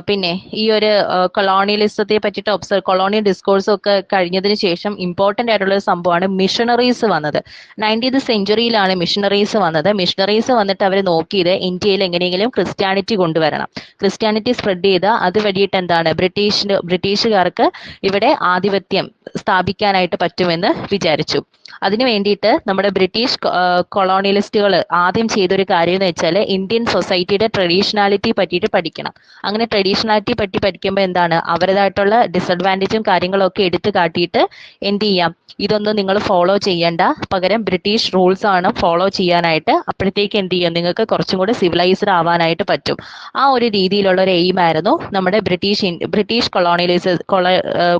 പിന്നെ ഈ ഒരു കൊളോണിയലിസത്തെ പറ്റിയിട്ട് കൊളോണിയൽ ഡിസ്കോഴ്സും ഒക്കെ കഴിഞ്ഞതിന് ശേഷം ഇമ്പോർട്ടന്റ് ആയിട്ടുള്ള ഒരു സംഭവമാണ് മിഷണറീസ് വന്നത്. 19th സെഞ്ചുറിയിലാണ് മിഷണറീസ് വന്നത്. മിഷണറീസ് വന്നിട്ട് അവർ നോക്കിയത് ഇന്ത്യയിൽ എങ്ങനെയെങ്കിലും ക്രിസ്ത്യാനിറ്റി കൊണ്ടുവരണം, ക്രിസ്ത്യാനിറ്റി സ്പ്രെഡ് ചെയ്ത് അത് വഴിയിട്ട് എന്താണ് ബ്രിട്ടീഷുകാർക്ക് ഇവിടെ ആധിപത്യം സ്ഥാപിക്കാനായിട്ട് പറ്റുമെന്ന് വിചാരിച്ചു. അതിനു വേണ്ടിയിട്ട് നമ്മുടെ ബ്രിട്ടീഷ് കൊളോണിയലിസ്റ്റുകൾ ആദ്യം ചെയ്തൊരു കാര്യം എന്ന് വെച്ചാൽ ഇന്ത്യൻ സൊസൈറ്റിയുടെ ട്രഡീഷണാലിറ്റി പറ്റിയിട്ട് പഠിക്കണം. അങ്ങനെ ട്രഡീഷണാലിറ്റി പറ്റി പഠിക്കുമ്പോൾ എന്താണ്, അവരുടേതായിട്ടുള്ള ഡിസഡ്വാൻറ്റേജും കാര്യങ്ങളും ഒക്കെ എടുത്തു കാട്ടിയിട്ട് എന്ത് ചെയ്യാം, ഇതൊന്നും നിങ്ങൾ ഫോളോ ചെയ്യേണ്ട, പകരം ബ്രിട്ടീഷ് റൂൾസ് ആണ് ഫോളോ ചെയ്യാനായിട്ട്. അപ്പോഴത്തേക്ക് എന്ത് ചെയ്യും, നിങ്ങൾക്ക് കുറച്ചും കൂടി സിവിലൈസ്ഡ് ആവാനായിട്ട് പറ്റും. ആ ഒരു രീതിയിലുള്ള ഒരു എയിം ആയിരുന്നു നമ്മുടെ ബ്രിട്ടീഷ്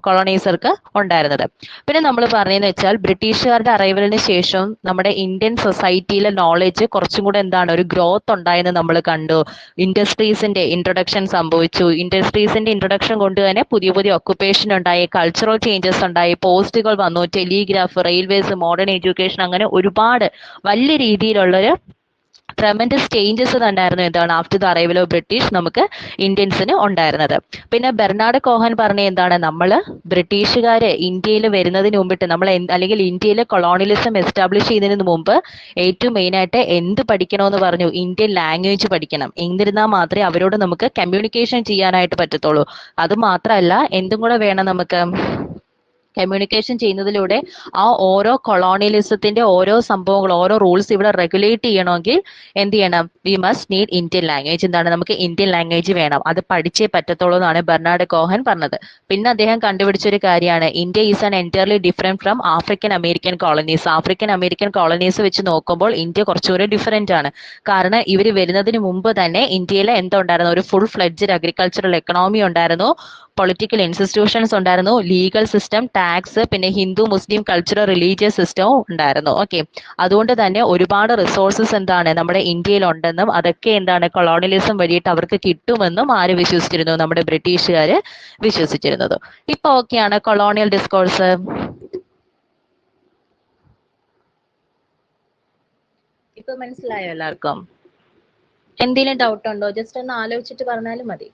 കൊളോണൈസർക്ക് ഉണ്ടായിരുന്നത്. പിന്നെ നമ്മൾ പറഞ്ഞതെന്ന് വെച്ചാൽ ബ്രിട്ടീഷുകാരുടെ അറൈവലിന് ശേഷം നമ്മുടെ ഇന്ത്യൻ സൊസൈറ്റിയിലെ നോളജ് കുറച്ചും കൂടെ എന്താണ്, ഒരു ഗ്രോത്ത് ഉണ്ടായെന്ന് നമ്മൾ കണ്ടു. ഇൻഡസ്ട്രീസിന്റെ ഇൻട്രൊഡക്ഷൻ സംഭവിച്ചു. ഇൻഡസ്ട്രീസിന്റെ ഇൻട്രൊഡക്ഷൻ കൊണ്ട് തന്നെ പുതിയ പുതിയ ഒക്കുപേഷൻ ഉണ്ടായി, കൾച്ചറൽ ചേഞ്ചസ് ഉണ്ടായി, പോസ്റ്റുകൾ വന്നു, ടെലിഗ്രാഫ്, റെയിൽവേസ്, മോഡേൺ എഡ്യൂക്കേഷൻ, അങ്ങനെ ഒരുപാട് വലിയ രീതിയിലുള്ളൊരു ട്രെമൻഡസ് ചേഞ്ചസ് തന്നെയായിരുന്നു എന്താണ് after the arrival of British നമുക്ക് ഇന്ത്യൻസിന് ഉണ്ടായിരുന്നത്. പിന്നെ ബെർണാഡ് കോഹൻ പറഞ്ഞ എന്താണ്, നമ്മൾ ബ്രിട്ടീഷുകാര് ഇന്ത്യയിൽ വരുന്നതിന് മുമ്പിട്ട് നമ്മൾ അല്ലെങ്കിൽ ഇന്ത്യയിൽ കൊളോണിയലിസം എസ്റ്റാബ്ലിഷ് ചെയ്യുന്നതിന് മുമ്പ് ഏറ്റവും മെയിൻ ആയിട്ട് എന്ത് പഠിക്കണമെന്ന് പറഞ്ഞു? ഇന്ത്യൻ ലാംഗ്വേജ് പഠിക്കണം. എന്നിരുന്നാൽ മാത്രമേ അവരോട് നമുക്ക് കമ്മ്യൂണിക്കേഷൻ ചെയ്യാനായിട്ട് പറ്റത്തുള്ളൂ. അത് മാത്രമല്ല എന്തും കൂടെ വേണം നമുക്ക്, കമ്മ്യൂണിക്കേഷൻ ചെയ്യുന്നതിലൂടെ ആ ഓരോ കൊളോണിയലിസത്തിന്റെ ഓരോ സംഭവങ്ങൾ, ഓരോ റൂൾസ് ഇവിടെ റെഗുലേറ്റ് ചെയ്യണമെങ്കിൽ എന്ത് ചെയ്യണം? We must need Indian language. എന്താണ്, നമുക്ക് ഇന്ത്യൻ ലാംഗ്വേജ് വേണം, അത് പഠിച്ചേ പറ്റത്തുള്ളൂ എന്നാണ് ബെർണാഡ് കോഹൻ പറഞ്ഞത്. പിന്നെ അദ്ദേഹം കണ്ടുപിടിച്ചൊരു കാര്യമാണ്, India is an entirely different from African American colonies. African American colonies വെച്ച് നോക്കുമ്പോൾ ഇന്ത്യ കുറച്ചുകൂടി ഡിഫറെന്റ് ആണ്. കാരണം ഇവർ വരുന്നതിന് മുമ്പ് തന്നെ ഇന്ത്യയിൽ എന്തുണ്ടായിരുന്നു? ഒരു ഫുൾ ഫ്ലെഡ്ജഡ് അഗ്രികൾച്ചറൽ എക്കണോമി ഉണ്ടായിരുന്നു, പൊളിറ്റിക്കൽ ഇൻസ്റ്റിറ്റ്യൂഷൻസ് ഉണ്ടായിരുന്നു, ലീഗൽ സിസ്റ്റം, ടാക്സ്, പിന്നെ ഹിന്ദു മുസ്ലിം കൾച്ചറൽ റിലീജിയസ് സിസ്റ്റവും ഉണ്ടായിരുന്നു. ഓക്കെ, അതുകൊണ്ട് തന്നെ ഒരുപാട് റിസോഴ്സസ് എന്താണ് നമ്മുടെ ഇന്ത്യയിൽ ഉണ്ടെന്നും അതൊക്കെ എന്താണ് കൊളോണിയലിസം വഴിയിട്ട് അവർക്ക് കിട്ടുമെന്നും ആര് വിശ്വസിച്ചിരുന്നു? നമ്മുടെ ബ്രിട്ടീഷുകാര് വിശ്വസിച്ചിരുന്നത്. ഇപ്പൊ ഓക്കെയാണ് കൊളോണിയൽ ഡിസ്കോഴ്സ്. ഇപ്പൊ മനസ്സിലായോ എല്ലാവർക്കും? എന്തെങ്കിലും ഡൗട്ട് ഉണ്ടോ? ജസ്റ്റ് ഒന്ന് ആലോചിച്ചിട്ട് പറഞ്ഞാലും മതി.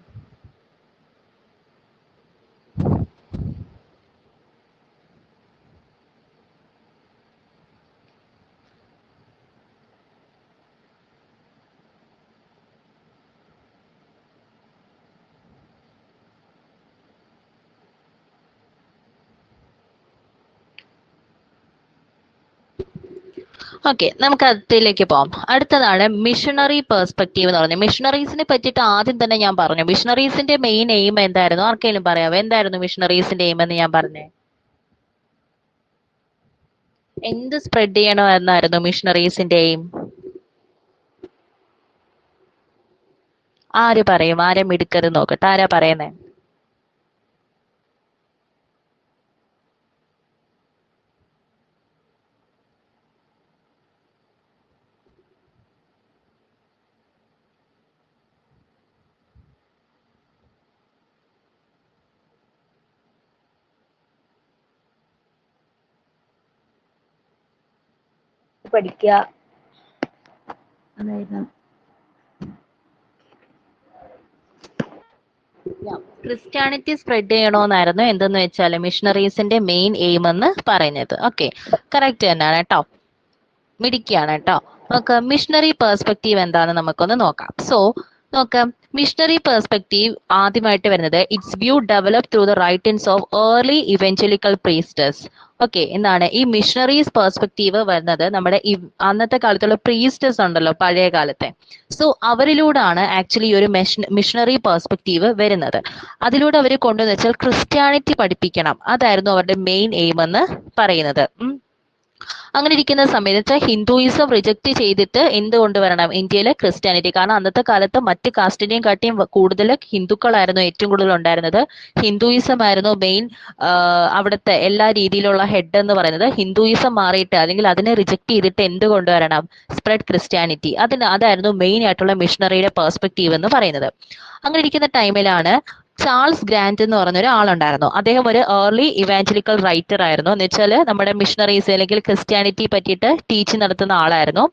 ഓക്കെ, നമുക്ക് അതിലേക്ക് പോകാം. അടുത്തതാണ് മിഷണറി പെർസ്പെക്റ്റീവ് എന്ന് പറയുന്നത്. മിഷണറീസിനെ പറ്റിയിട്ട് ആദ്യം തന്നെ ഞാൻ പറഞ്ഞു. മിഷണറീസിന്റെ മെയിൻ എയിം എന്തായിരുന്നു? ആർക്കെങ്കിലും പറയാമോ? എന്തായിരുന്നു മിഷണറീസിന്റെ എയിം എന്ന് ഞാൻ പറഞ്ഞേ? എന്ത് സ്പ്രെഡ് ചെയ്യണോ എന്നായിരുന്നു മിഷണറീസിന്റെ എയിം? ആര് പറയും? ആരെ മിടുക്കരുത് നോക്കട്ടെ, ആരാ പറയുന്നേ? പഠിക്കുക, അതായത് ക്രിസ്ത്യാനിറ്റി സ്പ്രെഡ് ചെയ്യണോന്നായിരുന്നു എന്തെന്ന് വെച്ചാൽ മിഷണറീസിന്റെ മെയിൻ എയിം എന്ന് പറയുന്നത്. ഓക്കെ, കറക്റ്റ് തന്നെയാണ് കേട്ടോ, മിടിക്കുകയാണ് കേട്ടോ. നമുക്ക് മിഷണറി പെർസ്പെക്റ്റീവ് എന്താണെന്ന് നമുക്കൊന്ന് നോക്കാം. സോ നോക്കാം, മിഷണറി പെർസ്പെക്റ്റീവ് ആദ്യമായിട്ട് വരുന്നത് it's view develop through the writings of early ഇവഞ്ചലിക്കൽ priestess. Okay, എന്താണ് ഈ മിഷണറീസ് പെർസ്പെക്റ്റീവ് വരുന്നത്? നമ്മുടെ അന്നത്തെ കാലത്തുള്ള പ്രീസ്റ്റേഴ്സ് ഉണ്ടല്ലോ, പഴയ കാലത്തെ, സോ അവരിലൂടെയാണ് ആക്ച്വലി ഈ ഒരു മിഷണറി പെർസ്പെക്റ്റീവ് വരുന്നത്. അതിലൂടെ അവർ കൊണ്ടുവന്ന് വെച്ചാൽ ക്രിസ്ത്യാനിറ്റി പഠിപ്പിക്കണം, അതായിരുന്നു അവരുടെ മെയിൻ എയിം എന്ന് പറയുന്നത്. അങ്ങനെ ഇരിക്കുന്ന സമയത്ത് ഹിന്ദുയിസം റിജക്ട് ചെയ്തിട്ട് എന്ത് കൊണ്ടുവരണം ഇന്ത്യയിലെ ക്രിസ്ത്യാനിറ്റി. കാരണം അന്നത്തെ കാലത്ത് മറ്റ് കാസ്റ്റിനെയും കാട്ടിയും കൂടുതൽ ഹിന്ദുക്കളായിരുന്നു ഏറ്റവും കൂടുതൽ ഉണ്ടായിരുന്നത്. ഹിന്ദുയിസം ആയിരുന്നു മെയിൻ അവിടുത്തെ എല്ലാ രീതിയിലുള്ള ഹെഡ് എന്ന് പറയുന്നത്. ഹിന്ദുയിസം മാറിയിട്ട് അല്ലെങ്കിൽ അതിനെ റിജക്ട് ചെയ്തിട്ട് എന്ത് കൊണ്ടുവരണം, സ്പ്രെഡ് ക്രിസ്ത്യാനിറ്റി. അതായിരുന്നു മെയിൻ ആയിട്ടുള്ള മിഷണറിയുടെ പെർസ്പെക്റ്റീവ് എന്ന് പറയുന്നത്. അങ്ങനെ ഇരിക്കുന്ന ടൈമിലാണ് ചാൾസ് ഗ്രാൻഡ് എന്ന് പറഞ്ഞ ഒരു ആളുണ്ടായിരുന്നു. അദ്ദേഹം ഒരു ഏർലി ഇവാഞ്ചലിക്കൽ റൈറ്റർ ആയിരുന്നു. എന്ന് വെച്ചാൽ നമ്മുടെ മിഷണറീസ് അല്ലെങ്കിൽ ക്രിസ്ത്യാനിറ്റി പറ്റിയിട്ട് ടീച്ച് നടത്തുന്ന ആളായിരുന്നു.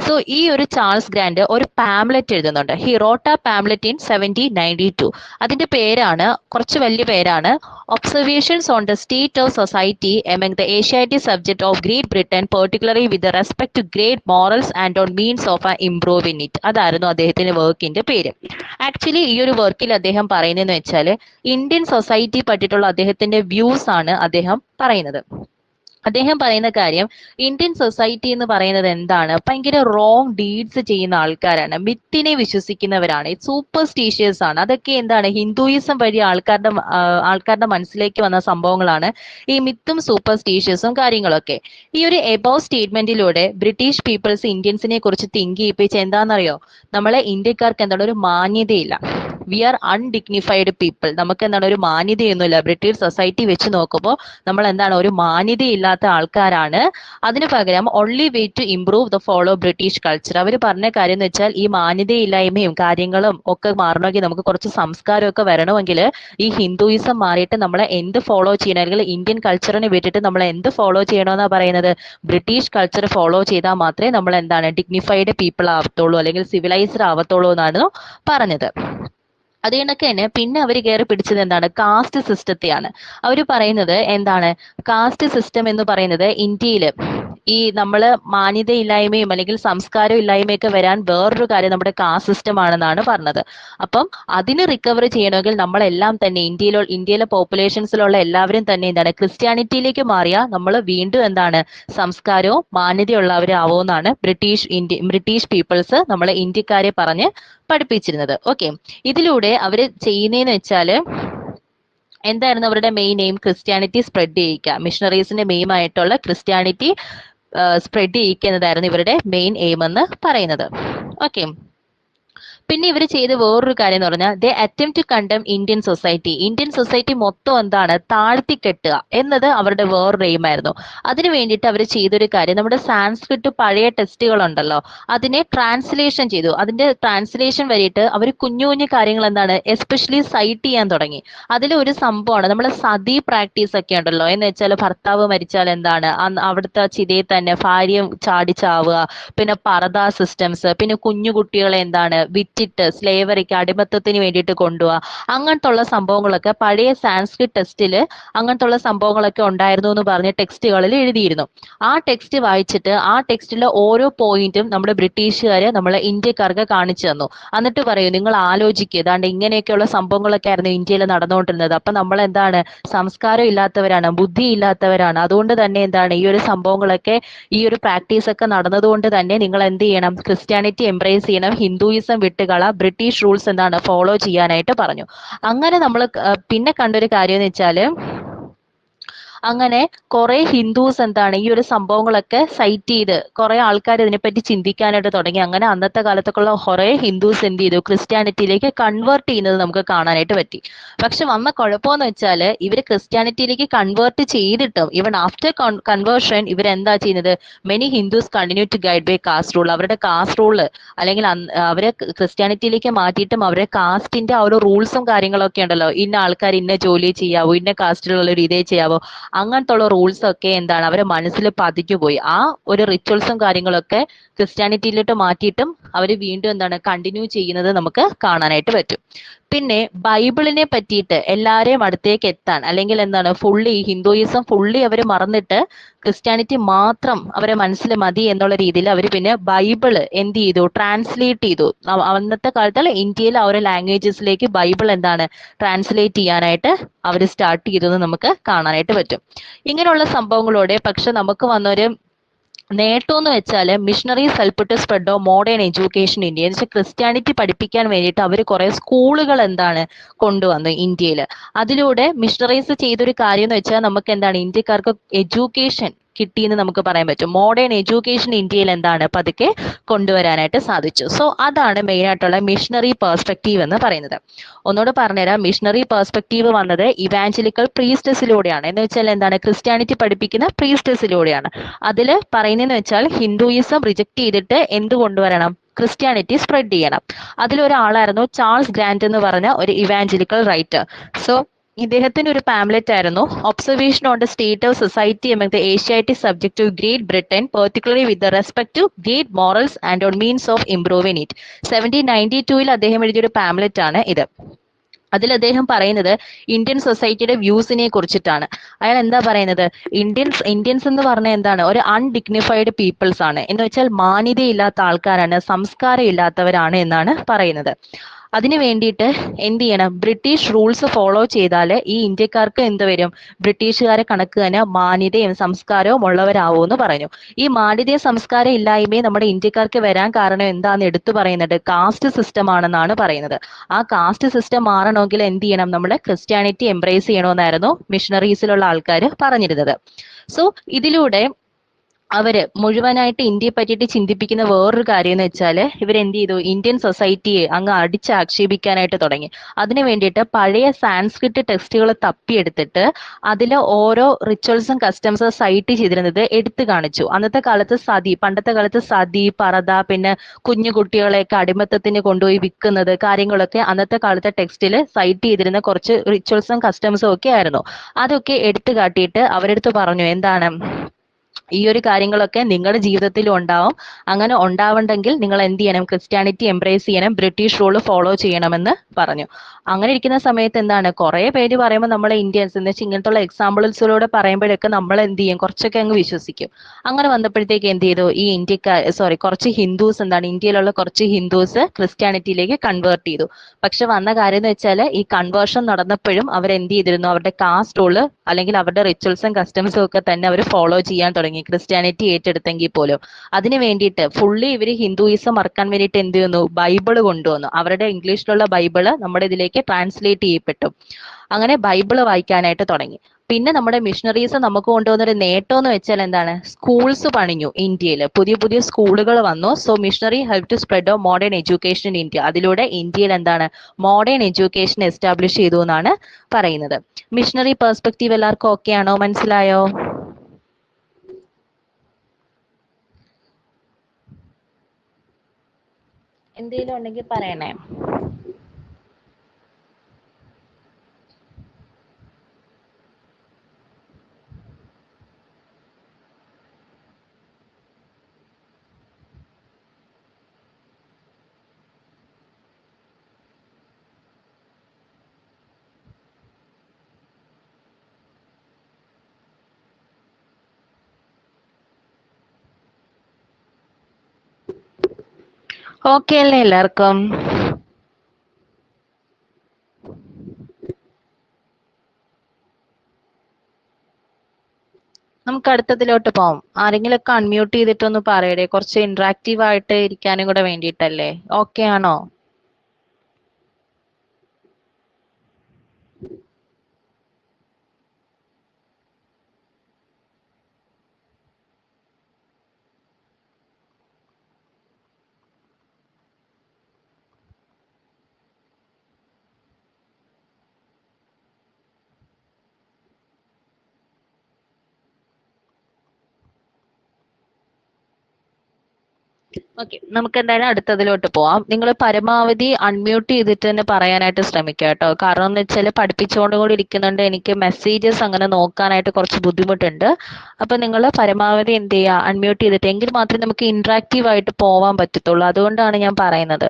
സോ ഈ ഒരു ചാൾസ് ഗ്രാൻഡ് ഒരു പാംലെറ്റ് എഴുതുന്നുണ്ട്. He wrote a pamphlet in 1792. അതിന്റെ പേരാണ്, കുറച്ച് വലിയ പേരാണ്, observations on the state of society among the Asiatic subject of Great Britain, particularly with respect to great morals and on means of improve in it. അതായിരുന്നു അദ്ദേഹത്തിന്റെ വർക്കിന്റെ പേര്. Actually ഈ ഒരു വർക്കിൽ അദ്ദേഹം പറയുന്നതെന്ന് വെച്ചാൽ ഇന്ത്യൻ സൊസൈറ്റി പറ്റിയിട്ടുള്ള അദ്ദേഹത്തിന്റെ വ്യൂസ് ആണ് അദ്ദേഹം പറയുന്നത്. അദ്ദേഹം പറയുന്ന കാര്യം, ഇന്ത്യൻ സൊസൈറ്റി എന്ന് പറയുന്നത് എന്താണ്, ഭയങ്കര റോങ് ഡീഡ്സ് ചെയ്യുന്ന ആൾക്കാരാണ്, മിത്തിനെ വിശ്വസിക്കുന്നവരാണ്, സൂപ്പർസ്റ്റീഷ്യസ് ആണ്. അതൊക്കെ എന്താണ്, ഹിന്ദുയിസം വഴി ആൾക്കാരുടെ മനസ്സിലേക്ക് വന്ന സംഭവങ്ങളാണ് ഈ മിത്തും സൂപ്പർസ്റ്റീഷ്യസും കാര്യങ്ങളൊക്കെ. ഈ ഒരു എബോവ് സ്റ്റേറ്റ്മെന്റിലൂടെ ബ്രിട്ടീഷ് പീപ്പിൾസ് ഇന്ത്യൻസിനെ കുറിച്ച് തിങ്ക് ചെയ്യിപ്പിച്ച് എന്താണെന്നറിയോ, നമ്മളെ ഇന്ത്യക്കാർക്ക് എന്താണ് ഒരു മാന്യതയില്ല, വി ആർ അൺഡിഗ്നിഫൈഡ് പീപ്പിൾ, നമുക്ക് എന്താണ് ഒരു മാന്യതയൊന്നുമില്ല. ബ്രിട്ടീഷ് സൊസൈറ്റി വെച്ച് നോക്കുമ്പോൾ നമ്മൾ എന്താണ് ഒരു മാന്യതയില്ലാത്ത ആൾക്കാരാണ്. അതിനു പകരം only way to improve the follow British culture. അവർ പറഞ്ഞ കാര്യം എന്ന് വെച്ചാൽ ഈ മാന്യതയില്ലായ്മയും കാര്യങ്ങളും ഒക്കെ മാറണമെങ്കിൽ നമുക്ക് കുറച്ച് സംസ്കാരമൊക്കെ വരണമെങ്കിൽ ഈ ഹിന്ദുയിസം മാറിയിട്ട് നമ്മളെ എന്ത് ഫോളോ ചെയ്യണം, അല്ലെങ്കിൽ ഇന്ത്യൻ കൾച്ചറിനെ വിട്ടിട്ട് നമ്മൾ എന്ത് ഫോളോ ചെയ്യണമെന്നാണ് പറയുന്നത്, ബ്രിട്ടീഷ് കൾച്ചർ ഫോളോ ചെയ്താൽ മാത്രമേ നമ്മൾ എന്താണ് ഡിഗ്നിഫൈഡ് പീപ്പിൾ ആവത്തുള്ളൂ അല്ലെങ്കിൽ സിവിലൈസ്ഡ് ആവത്തുള്ളൂ എന്നാണ് പറഞ്ഞത്. അത് കണക്ക് തന്നെ പിന്നെ അവർ കയറി പിടിച്ചത് എന്താണ്, കാസ്റ്റ് സിസ്റ്റത്തെയാണ്. അവർ പറയുന്നത് എന്താണ്, കാസ്റ്റ് സിസ്റ്റം എന്ന് പറയുന്നത് ഇന്ത്യയിൽ ഈ നമ്മള് മാന്യതയില്ലായ്മയും അല്ലെങ്കിൽ സംസ്കാരം ഇല്ലായ്മയൊക്കെ വരാൻ വേറൊരു കാര്യം നമ്മുടെ കാസ്റ്റ് സിസ്റ്റം ആണെന്നാണ് പറഞ്ഞത്. അപ്പം അതിന് റിക്കവർ ചെയ്യണമെങ്കിൽ നമ്മളെല്ലാം തന്നെ ഇന്ത്യയിലെ പോപ്പുലേഷൻസിലുള്ള എല്ലാവരും തന്നെ എന്താണ് ക്രിസ്ത്യാനിറ്റിയിലേക്ക് മാറിയാൽ നമ്മൾ വീണ്ടും എന്താണ് സംസ്കാരവും മാന്യതയുള്ളവരാവുമെന്നാണ് ബ്രിട്ടീഷ് പീപ്പിൾസ് നമ്മളെ ഇന്ത്യക്കാരെ പറഞ്ഞ് പഠിപ്പിച്ചിരുന്നത്. ഓക്കെ, ഇതിലൂടെ അവര് ചെയ്യുന്നതെന്ന് വെച്ചാല് എന്തായിരുന്നു അവരുടെ മെയിൻ എയിം, ക്രിസ്ത്യാനിറ്റി സ്പ്രെഡ് ചെയ്യിക്കുക. മിഷണറീസിന്റെ മെയിൻ ആയിട്ടുള്ള ക്രിസ്ത്യാനിറ്റി സ്പ്രെഡ് ചെയ്യിക്കുക എന്നതായിരുന്നു ഇവരുടെ മെയിൻ എയിം എന്ന് പറയുന്നത്. ഓക്കെ, പിന്നെ ഇവർ ചെയ്ത വേറൊരു കാര്യം എന്ന് പറഞ്ഞാൽ ദേ അറ്റംപ്റ്റ് ടു കണ്ടം ഇന്ത്യൻ സൊസൈറ്റി മൊത്തം എന്താണ് താഴ്ത്തിക്കെട്ടുക എന്നത് അവരുടെ വേറൊരു എയിം ആയിരുന്നു. അതിനു വേണ്ടിയിട്ട് അവർ ചെയ്തൊരു കാര്യം, നമ്മുടെ സാൻസ്ക്രിറ്റ് പഴയ ടെക്സ്റ്റുകൾ ഉണ്ടല്ലോ അതിനെ ട്രാൻസ്ലേഷൻ ചെയ്തു. അതിന്റെ ട്രാൻസ്ലേഷൻ വരിയിട്ട് അവർ കുഞ്ഞു കുഞ്ഞു കാര്യങ്ങൾ എന്താണ് എസ്പെഷ്യലി സൈറ്റ് ചെയ്യാൻ തുടങ്ങി. അതിലൊരു സംഭവമാണ് നമ്മളെ സതി പ്രാക്ടീസ് ഒക്കെ ഉണ്ടല്ലോ, എന്ന് വെച്ചാൽ ഭർത്താവ് മരിച്ചാൽ എന്താണ് അവിടുത്തെ ചിതയിൽ തന്നെ ഭാര്യ ചാടിച്ചാവുക, പിന്നെ പർദാ സിസ്റ്റംസ്, പിന്നെ കുഞ്ഞു കുട്ടികളെ എന്താണ് വിറ്റിട്ട് സ്ലേവറിക്ക് അടിമത്തത്തിന് വേണ്ടിയിട്ട് കൊണ്ടുപോവുക, അങ്ങനത്തുള്ള സംഭവങ്ങളൊക്കെ പഴയ സാൻസ്ക്രിറ്റ് ടെക്സ്റ്റില് അങ്ങനത്തുള്ള സംഭവങ്ങളൊക്കെ ഉണ്ടായിരുന്നു എന്ന് പറഞ്ഞ് ടെക്സ്റ്റുകളിൽ എഴുതിയിരുന്നു. ആ ടെക്സ്റ്റ് വായിച്ചിട്ട് ആ ടെക്സ്റ്റിലെ ഓരോ പോയിന്റും നമ്മുടെ ബ്രിട്ടീഷുകാര് നമ്മളെ ഇന്ത്യക്കാർക്ക് കാണിച്ചു തന്നു. എന്നിട്ട് പറയൂ, നിങ്ങൾ ആലോചിക്കുക, ഏതാണ്ട് ഇങ്ങനെയൊക്കെയുള്ള സംഭവങ്ങളൊക്കെ ആയിരുന്നു ഇന്ത്യയിൽ നടന്നുകൊണ്ടിരുന്നത്. അപ്പൊ നമ്മൾ എന്താണ് സംസ്കാരം ഇല്ലാത്തവരാണ്, ബുദ്ധി ഇല്ലാത്തവരാണ്. അതുകൊണ്ട് തന്നെ എന്താണ് ഈ ഒരു സംഭവങ്ങളൊക്കെ ഈ ഒരു പ്രാക്ടീസ് ഒക്കെ നടന്നതുകൊണ്ട് തന്നെ നിങ്ങൾ എന്ത് ചെയ്യണം, ക്രിസ്ത്യാനിറ്റി എംബ്രേസ് ചെയ്യണം, ഹിന്ദുയിസം വിട്ടുകള, ബ്രിട്ടീഷ് റൂൾസ് എന്താണ് ഫോളോ ചെയ്യാനായിട്ട് പറഞ്ഞു. അങ്ങനെ നമ്മൾ പിന്നെ കണ്ടൊരു കാര്യം എന്ന് വെച്ചാല് അങ്ങനെ കുറെ ഹിന്ദുസ് എന്താണ് ഈ ഒരു സംഭവങ്ങളൊക്കെ സൈറ്റ് ചെയ്ത് കുറെ ആൾക്കാർ ഇതിനെപ്പറ്റി ചിന്തിക്കാനായിട്ട് തുടങ്ങി. അങ്ങനെ അന്നത്തെ കാലത്തൊക്കെയുള്ള കുറെ ഹിന്ദുസ് എന്ത് ചെയ്തു, ക്രിസ്ത്യാനിറ്റിയിലേക്ക് കൺവേർട്ട് ചെയ്യുന്നത് നമുക്ക് കാണാനായിട്ട് പറ്റി. പക്ഷെ വന്ന കുഴപ്പമെന്ന് വെച്ചാൽ ഇവർ ക്രിസ്ത്യാനിറ്റിയിലേക്ക് കൺവേർട്ട് ചെയ്തിട്ടും ഈവൻ ആഫ്റ്റർ കൺവേർഷൻ ഇവരെന്താ ചെയ്യുന്നത്, many Hindus continue to guide by caste rule. അവരുടെ കാസ്റ്റ് റൂള് അല്ലെങ്കിൽ അവരെ ക്രിസ്ത്യാനിറ്റിയിലേക്ക് മാറ്റിയിട്ടും അവരുടെ കാസ്റ്റിന്റെ ആ ഒരു റൂൾസും കാര്യങ്ങളൊക്കെ ഉണ്ടല്ലോ, ഇന്ന ആൾക്കാർ ഇന്ന ജോലി ചെയ്യാവോ, ഇന്ന കാസ്റ്റിലുള്ള ഒരു ഇതേ ചെയ്യാവോ, അങ്ങനത്തെ ഉള്ള റൂൾസ് ഒക്കെ എന്താണ് അവരെ മനസ്സിൽ പതിഞ്ഞുപോയി. ആ ഒരു റിച്വൽസും കാര്യങ്ങളൊക്കെ ക്രിസ്ത്യാനിറ്റിയിലോട്ട് മാറ്റിയിട്ടും അവർ വീണ്ടും എന്താണ് കണ്ടിന്യൂ ചെയ്യുന്നത് നമുക്ക് കാണാനായിട്ട് പറ്റും. പിന്നെ ബൈബിളിനെ പറ്റിയിട്ട് എല്ലാവരെയും അടുത്തേക്ക് എത്താൻ അല്ലെങ്കിൽ എന്താണ് ഫുള്ളി ഹിന്ദുയിസം ഫുള്ളി അവർ മറന്നിട്ട് ക്രിസ്ത്യാനിറ്റി മാത്രം അവരെ മനസ്സിൽ മതി എന്നുള്ള രീതിയിൽ അവർ പിന്നെ ബൈബിള് എന്ത് ചെയ്തു, ട്രാൻസ്ലേറ്റ് ചെയ്തു. അന്നത്തെ കാലത്ത് ഇന്ത്യയിലെ ഓരോ ലാംഗ്വേജസിലേക്ക് ബൈബിൾ എന്താണ് ട്രാൻസ്ലേറ്റ് ചെയ്യാനായിട്ട് അവർ സ്റ്റാർട്ട് ചെയ്തതെന്ന് നമുക്ക് കാണാനായിട്ട് പറ്റും. ഇങ്ങനെയുള്ള സംഭവങ്ങളോടെ പക്ഷെ നമുക്ക് വന്നൊരു നേട്ടം എന്ന് വെച്ചാൽ missionaries help to spread of modern education India. എന്ന് വെച്ചാൽ ക്രിസ്ത്യാനിറ്റി പഠിപ്പിക്കാൻ വേണ്ടിയിട്ട് അവർ കുറെ സ്കൂളുകൾ എന്താണ് കൊണ്ടുവന്നു ഇന്ത്യയിൽ. അതിലൂടെ മിഷണറീസ് ചെയ്തൊരു കാര്യം എന്ന് വെച്ചാൽ നമുക്ക് എന്താണ് ഇന്ത്യക്കാർക്ക് എഡ്യൂക്കേഷൻ കിട്ടിയെന്ന് നമുക്ക് പറയാൻ പറ്റും. മോഡേൺ എഡ്യൂക്കേഷൻ ഇന്ത്യയിൽ എന്താണ് പതുക്കെ കൊണ്ടുവരാനായിട്ട് സാധിച്ചു. സോ അതാണ് മെയിൻ ആയിട്ടുള്ള മിഷണറി പെർസ്പെക്റ്റീവ് എന്ന് പറയുന്നത്. ഒന്നുകൂടെ പറഞ്ഞുതരാം. മിഷണറി പെർസ്പെക്റ്റീവ് വന്നത് ഇവാഞ്ചലിക്കൽ പ്രീസ്റ്റസിലൂടെയാണ്. എന്ന് വെച്ചാൽ എന്താണ്, ക്രിസ്ത്യാനിറ്റി പഠിപ്പിക്കുന്ന പ്രീസ്റ്റസിലൂടെയാണ്. അതിൽ പറയുന്നതെന്ന് വെച്ചാൽ ഹിന്ദുയിസം റിജക്ട് ചെയ്തിട്ട് എന്ത് കൊണ്ടുവരണം, ക്രിസ്ത്യാനിറ്റി സ്പ്രെഡ് ചെയ്യണം. അതിലൊരാളായിരുന്നു ചാൾസ് ഗ്രാൻഡ് എന്ന് പറഞ്ഞ ഒരു ഇവാഞ്ചലിക്കൽ റൈറ്റർ. സോ ഇദ്ദേഹത്തിന്റെ ഒരു പാംലെറ്റ് ആയിരുന്നു observation on the state of society among the Asiatic subject of Great Britain, particularly with the respect to great morals and on means of improving it. 1792 അദ്ദേഹം എഴുതിയൊരു pamphlet ആണ് ഇത്. അതിൽ അദ്ദേഹം പറയുന്നത് Indian സൊസൈറ്റിയുടെ വ്യൂസിനെ കുറിച്ചിട്ടാണ്. അയാൾ എന്താ പറയുന്നത്, ഇന്ത്യൻസ് എന്ന് പറഞ്ഞാൽ എന്താണ്, ഒരു അൺഡിഗ്നിഫൈഡ് പീപ്പിൾസ് ആണ്. എന്ന് വെച്ചാൽ മാന്യതയില്ലാത്ത ആൾക്കാരാണ്, സംസ്കാരം ഇല്ലാത്തവരാണ് എന്നാണ് പറയുന്നത്. അതിനു വേണ്ടിയിട്ട് എന്ത് ചെയ്യണം, ബ്രിട്ടീഷ് റൂൾസ് ഫോളോ ചെയ്താൽ ഈ ഇന്ത്യക്കാർക്ക് എന്ത് വരും, ബ്രിട്ടീഷുകാരെ കണക്ക് തന്നെ മാന്യതയും സംസ്കാരവും ഉള്ളവരാവും എന്ന് പറഞ്ഞു. ഈ മാന്യതയും സംസ്കാരം ഇല്ലായ്മയും നമ്മുടെ ഇന്ത്യക്കാർക്ക് വരാൻ കാരണം എന്താന്ന് എടുത്തു പറയുന്നത് കാസ്റ്റ് സിസ്റ്റം ആണെന്നാണ് പറയുന്നത്. ആ കാസ്റ്റ് സിസ്റ്റം മാറണമെങ്കിൽ എന്ത് ചെയ്യണം, നമ്മൾ ക്രിസ്ത്യാനിറ്റി എംബ്രേസ് ചെയ്യണമെന്നായിരുന്നു മിഷണറീസിലുള്ള ആൾക്കാർ പറഞ്ഞിരുന്നത്. സോ ഇതിലൂടെ അവര് മുഴുവനായിട്ട് ഇന്ത്യയെ പറ്റിയിട്ട് ചിന്തിപ്പിക്കുന്ന വേറൊരു കാര്യം എന്ന് വെച്ചാൽ ഇവരെന്ത് ചെയ്തു, ഇന്ത്യൻ സൊസൈറ്റിയെ അങ്ങ് അടിച്ചാക്ഷേപിക്കാനായിട്ട് തുടങ്ങി. അതിനു വേണ്ടിയിട്ട് പഴയ സാൻസ്ക്രിറ്റ് ടെക്സ്റ്റുകൾ തപ്പിയെടുത്തിട്ട് അതിൽ ഓരോ റിച്വൽസും കസ്റ്റംസും സൈറ്റ് ചെയ്തിരുന്നത് എടുത്തു കാണിച്ചു. അന്നത്തെ കാലത്ത് സതി, പണ്ടത്തെ കാലത്ത് സതി, പറത, പിന്നെ കുഞ്ഞു കുട്ടികളെയൊക്കെ അടിമത്തത്തിന് കൊണ്ടുപോയി വിൽക്കുന്നത് കാര്യങ്ങളൊക്കെ അന്നത്തെ കാലത്തെ ടെക്സ്റ്റിൽ സൈറ്റ് ചെയ്തിരുന്ന കുറച്ച് റിച്വൽസും കസ്റ്റംസും ഒക്കെ ആയിരുന്നു. അതൊക്കെ എടുത്തു കാട്ടിയിട്ട് അവരെടുത്ത് പറഞ്ഞു എന്താണ്, ഈ ഒരു കാര്യങ്ങളൊക്കെ നിങ്ങളുടെ ജീവിതത്തിലും ഉണ്ടാവും. അങ്ങനെ ഉണ്ടാവണ്ടെങ്കിൽ നിങ്ങൾ എന്ത് ചെയ്യണം, ക്രിസ്ത്യാനിറ്റി എംബ്രേസ് ചെയ്യണം, ബ്രിട്ടീഷ് റൂൾ ഫോളോ ചെയ്യണമെന്ന് പറഞ്ഞു. അങ്ങനെ ഇരിക്കുന്ന സമയത്ത് എന്താണ്, കുറെ പേര് പറയുമ്പോൾ നമ്മളെ ഇന്ത്യൻസ് എന്ന് വെച്ചാൽ ഇങ്ങനത്തുള്ള എക്സാമ്പിൾസിലൂടെ പറയുമ്പോഴൊക്കെ നമ്മൾ എന്ത് ചെയ്യും, കുറച്ചൊക്കെ അങ്ങ് വിശ്വസിക്കും. അങ്ങനെ വന്നപ്പോഴത്തേക്ക് എന്ത് ചെയ്തു, ഈ കുറച്ച് ഹിന്ദുസ് എന്താണ്, ഇന്ത്യയിലുള്ള കുറച്ച് ഹിന്ദുസ് ക്രിസ്ത്യാനിറ്റിയിലേക്ക് കൺവേർട്ട് ചെയ്തു. പക്ഷെ വന്ന കാര്യം എന്ന് വെച്ചാൽ ഈ കൺവേർഷൻ നടന്നപ്പോഴും അവരെന്ത് ചെയ്തിരുന്നു, അവരുടെ കാസ്റ്റ് റൂള് അല്ലെങ്കിൽ അവരുടെ റിച്വൽസും കസ്റ്റംസും ഒക്കെ തന്നെ അവർ ഫോളോ ചെയ്യാൻ തുടങ്ങി, ക്രിസ്ത്യാനിറ്റി ഏറ്റെടുത്തെങ്കിൽ പോലും. അതിന് വേണ്ടിയിട്ട് ഫുള്ളി ഇവർ ഹിന്ദുയിസം മറക്കാൻ വേണ്ടിയിട്ട് എന്ത് ചെയ്യുന്നു, ബൈബിള് കൊണ്ടുവന്നു. അവരുടെ ഇംഗ്ലീഷിലുള്ള ബൈബിള് നമ്മുടെ ഇതിലേക്ക് ട്രാൻസ്ലേറ്റ് ചെയ്യപ്പെട്ടു. അങ്ങനെ ബൈബിള് വായിക്കാനായിട്ട് തുടങ്ങി. പിന്നെ നമ്മുടെ മിഷണറീസ് നമുക്ക് കൊണ്ടുവന്നൊരു നേട്ടം എന്ന് വെച്ചാൽ എന്താണ്, സ്കൂൾസ് പണിഞ്ഞു ഇന്ത്യയിൽ, പുതിയ പുതിയ സ്കൂളുകൾ വന്നു. So missionary help to spread of modern education in India. അതിലൂടെ ഇന്ത്യയിൽ എന്താണ്, മോഡേൺ എഡ്യൂക്കേഷൻ എസ്റ്റാബ്ലിഷ് ചെയ്തു എന്നാണ് പറയുന്നത്. മിഷണറി പെർസ്പെക്റ്റീവ് എല്ലാവർക്കും ഓക്കെ ആണോ, മനസ്സിലായോ? എന്തെങ്കിലും ഉണ്ടെങ്കിൽ പറയണേ. ഓക്കെ അല്ലേ എല്ലാവർക്കും? നമുക്ക് അടുത്തതിലോട്ട് പോവാം. ആരെങ്കിലൊക്കെ അൺമ്യൂട്ട് ചെയ്തിട്ടൊന്ന് പറയടേ, കുറച്ച് ഇന്ററാക്റ്റീവ് ആയിട്ട് ഇരിക്കാനും കൂടെ വേണ്ടിയിട്ടല്ലേ. ഓക്കെ ആണോ? ഓക്കെ, നമുക്ക് എന്തായാലും അടുത്തതിലോട്ട് പോവാം. നിങ്ങൾ പരമാവധി അൺമ്യൂട്ട് ചെയ്തിട്ട് തന്നെ പറയാനായിട്ട് ശ്രമിക്കുക കേട്ടോ. കാരണം എന്ന് വെച്ചാൽ പഠിപ്പിച്ചുകൊണ്ട് കൂടി ഇരിക്കുന്നുണ്ട്, എനിക്ക് മെസ്സേജസ് അങ്ങനെ നോക്കാനായിട്ട് കുറച്ച് ബുദ്ധിമുട്ടുണ്ട്. അപ്പൊ നിങ്ങൾ പരമാവധി എന്ത് ചെയ്യുക, അൺമ്യൂട്ട് ചെയ്തിട്ട്, എങ്കിൽ മാത്രമേ നമുക്ക് ഇന്ററാക്റ്റീവ് ആയിട്ട് പോവാൻ പറ്റത്തുള്ളൂ. അതുകൊണ്ടാണ് ഞാൻ പറയുന്നത്.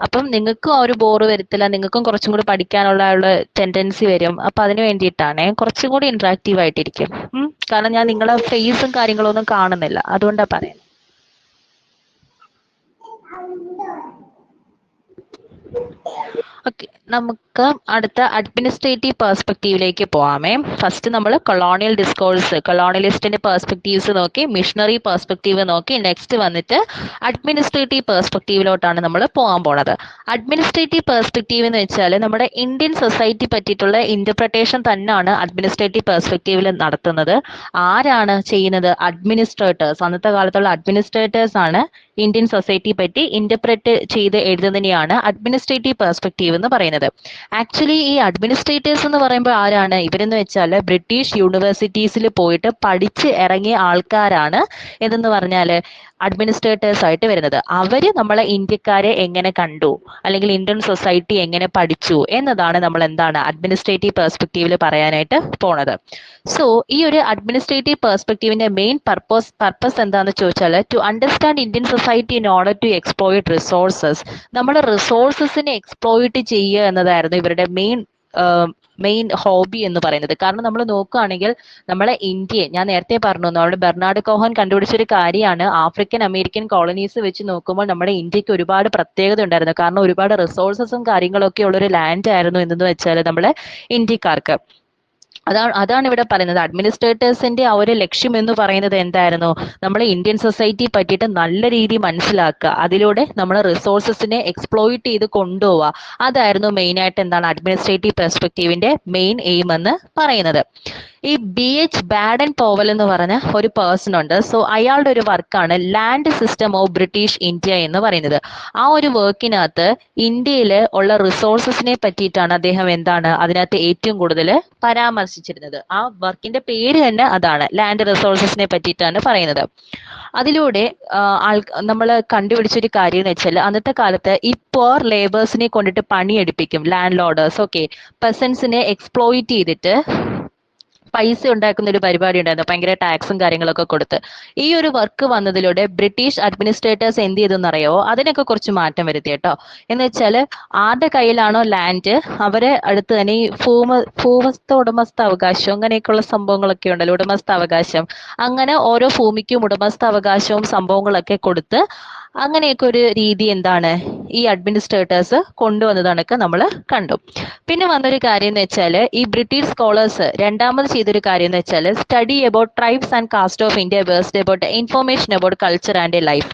അപ്പം നിങ്ങൾക്കും ആ ഒരു ബോറ് വരത്തില്ല, നിങ്ങൾക്കും കുറച്ചും കൂടി പഠിക്കാനുള്ള ടെൻഡൻസി വരും. അപ്പൊ അതിന് വേണ്ടിയിട്ടാണ് കുറച്ചും കൂടി ഇന്ററാക്റ്റീവ് ആയിട്ടിരിക്കും. കാരണം ഞാൻ നിങ്ങളെ ഫേസും കാര്യങ്ങളും ഒന്നും കാണുന്നില്ല, അതുകൊണ്ടാണ് പറയുന്നത്. ഓക്കെ, നമുക്ക് അടുത്ത അഡ്മിനിസ്ട്രേറ്റീവ് പെർസ്പെക്റ്റീവിലേക്ക് പോവാമേ. ഫസ്റ്റ് നമ്മൾ കൊളോണിയൽ ഡിസ്കോഴ്സ്, കൊളോണിയലിസ്റ്റിന്റെ പെർസ്പെക്റ്റീവ്സ് നോക്കി, മിഷണറി പെർസ്പെക്റ്റീവ് നോക്കി, നെക്സ്റ്റ് വന്നിട്ട് അഡ്മിനിസ്ട്രേറ്റീവ് പെർസ്പെക്റ്റീവിലോട്ടാണ് നമ്മൾ പോകാൻ പോണത്. അഡ്മിനിസ്ട്രേറ്റീവ് പെർസ്പെക്റ്റീവ് എന്ന് വെച്ചാൽ നമ്മുടെ ഇന്ത്യൻ സൊസൈറ്റി പറ്റിയിട്ടുള്ള ഇന്റർപ്രിട്ടേഷൻ തന്നെയാണ് അഡ്മിനിസ്ട്രേറ്റീവ് പെർസ്പെക്റ്റീവിൽ നടത്തുന്നത്. ആരാണ് ചെയ്യുന്നത്? അഡ്മിനിസ്ട്രേറ്റേഴ്സ്. അന്നത്തെ കാലത്തുള്ള അഡ്മിനിസ്ട്രേറ്റേഴ്സ് ആണ് ഇന്ത്യൻ സൊസൈറ്റി പറ്റി ഇന്റർപ്രറ്റ് ചെയ്ത് എഴുതുന്നതിനെയാണ് അഡ്മിനിസ്ട്രേറ്റീവ് പെർസ്പെക്റ്റീവ് എന്ന് പറയുന്നത്. ആക്ച്വലി ഈ അഡ്മിനിസ്ട്രേറ്റേഴ്സ് എന്ന് പറയുമ്പോൾ ആരാണ് ഇവരെന്ന് വെച്ചാൽ ബ്രിട്ടീഷ് യൂണിവേഴ്സിറ്റീസിൽ പോയിട്ട് പഠിച്ച് ഇറങ്ങിയ ആൾക്കാരാണ് എന്തെന്ന് പറഞ്ഞാൽ അഡ്മിനിസ്ട്രേറ്റേഴ്സ് ആയിട്ട് വരുന്നത്. അവര് നമ്മളെ ഇന്ത്യക്കാരെ എങ്ങനെ കണ്ടു, അല്ലെങ്കിൽ ഇന്ത്യൻ സൊസൈറ്റി എങ്ങനെ പഠിച്ചു എന്നതാണ് നമ്മൾ എന്താണ് അഡ്മിനിസ്ട്രേറ്റീവ് പെർസ്പെക്റ്റീവിൽ പറയാനായിട്ട് പോണത്. സോ ഈ ഒരു അഡ്മിനിസ്ട്രേറ്റീവ് പെർസ്പെക്റ്റീവിന്റെ മെയിൻ പർപ്പസ് എന്താണെന്ന് ചോദിച്ചാൽ to understand Indian society in order to exploit resources. നമ്മുടെ റിസോഴ്സസിനെ എക്സ്പ്ലോയിറ്റ് ചെയ്യുക എന്നതായിരുന്നു ഇവരുടെ മെയിൻ ഹോബി എന്ന് പറയുന്നത്. കാരണം നമ്മൾ നോക്കുകയാണെങ്കിൽ നമ്മളെ ഇന്ത്യയെ, ഞാൻ നേരത്തെ പറഞ്ഞു, നമ്മുടെ ബെർണാഡ് കോഹൻ കണ്ടുപിടിച്ചൊരു കാര്യമാണ്, ആഫ്രിക്കൻ അമേരിക്കൻ കോളനീസ് വെച്ച് നോക്കുമ്പോൾ നമ്മുടെ ഇന്ത്യക്ക് ഒരുപാട് പ്രത്യേകത ഉണ്ടായിരുന്നു. കാരണം ഒരുപാട് റിസോഴ്സസും കാര്യങ്ങളൊക്കെ ഉള്ളൊരു ലാൻഡ് ആയിരുന്നു എന്തെന്ന് വെച്ചാൽ നമ്മളെ ഇന്ത്യക്കാർക്ക്. അതാണ് ഇവിടെ പറയുന്നത്. അഡ്മിനിസ്ട്രേറ്റേഴ്സിന്റെ ആ ഒരു ലക്ഷ്യം എന്ന് പറയുന്നത് എന്തായിരുന്നു? നമ്മൾ ഇന്ത്യൻ സൊസൈറ്റി പറ്റിയിട്ട് നല്ല രീതിയിൽ മനസ്സിലാക്കുക, അതിലൂടെ നമ്മൾ റിസോഴ്സസിനെ എക്സ്പ്ലോയിറ്റ് ചെയ്ത് കൊണ്ടുപോവുക. അതായിരുന്നു മെയിൻ ആയിട്ട് എന്താണ് അഡ്മിനിസ്ട്രേറ്റീവ് പെർസ്പെക്റ്റീവിന്റെ മെയിൻ എയിം എന്ന് പറയുന്നത്. ഈ BH ബാഡൻ പോവൽ എന്ന് പറഞ്ഞ ഒരു പേഴ്സൺ ഉണ്ട്. സോ അയാളുടെ ഒരു വർക്കാണ് land system of British India എന്ന് പറയുന്നത്. ആ ഒരു വർക്കിനകത്ത് ഇന്ത്യയിൽ ഉള്ള റിസോഴ്സസിനെ പറ്റിയിട്ടാണ് അദ്ദേഹം എന്താണ് അതിനകത്ത് ഏറ്റവും കൂടുതൽ പരാമർശിച്ചിരുന്നത്. ആ വർക്കിന്റെ പേര് തന്നെ അതാണ്, ലാൻഡ് റിസോഴ്സസിനെ പറ്റിയിട്ടാണ് പറയുന്നത്. അതിലൂടെ നമ്മൾ കണ്ടുപിടിച്ചൊരു കാര്യം എന്ന് വെച്ചാൽ അന്നത്തെ കാലത്ത് ഈ പുവർ ലേബേഴ്സിനെ കൊണ്ടിട്ട് പണിയെടുപ്പിക്കും ലാൻഡ് ലോഡേഴ്സ്. ഓക്കെ, പെസൻസിനെ എക്സ്പ്ലോയിറ്റ് ചെയ്തിട്ട് പൈസ ഉണ്ടാക്കുന്ന ഒരു പരിപാടി ഉണ്ടായിരുന്നു, ഭയങ്കര ടാക്സും കാര്യങ്ങളൊക്കെ കൊടുത്ത്. ഈ ഒരു വർക്ക് വന്നതിലൂടെ ബ്രിട്ടീഷ് അഡ്മിനിസ്ട്രേറ്റേഴ്സ് എന്ത് ചെയ്തെന്നറിയോ? അതിനൊക്കെ കുറച്ച് മാറ്റം വരുത്തി കേട്ടോ. എന്ന് വെച്ചാൽ ആരുടെ കയ്യിലാണോ ലാൻഡ് അവരെ അടുത്ത് തന്നെ ഈ ഭൂമസ്ഥ ഉടമസ്ഥ അവകാശം അങ്ങനെയൊക്കെയുള്ള സംഭവങ്ങളൊക്കെ ഉണ്ടല്ലോ, ഉടമസ്ഥ അവകാശം, അങ്ങനെ ഓരോ ഭൂമിക്കും ഉടമസ്ഥ അവകാശവും സംഭവങ്ങളൊക്കെ കൊടുത്ത് അങ്ങനെയൊക്കെ ഒരു രീതി എന്താണ് ഈ അഡ്മിനിസ്ട്രേറ്റേഴ്സ് കൊണ്ടുവന്നതാണൊക്കെ നമ്മൾ കണ്ടു. പിന്നെ വന്നൊരു കാര്യം എന്ന് വെച്ചാൽ ഈ ബ്രിട്ടീഷ് സ്കോളേഴ്സ് രണ്ടാമത് ചെയ്തൊരു കാര്യം എന്ന് വെച്ചാൽ study about tribes and caste of India versed about information about culture and life.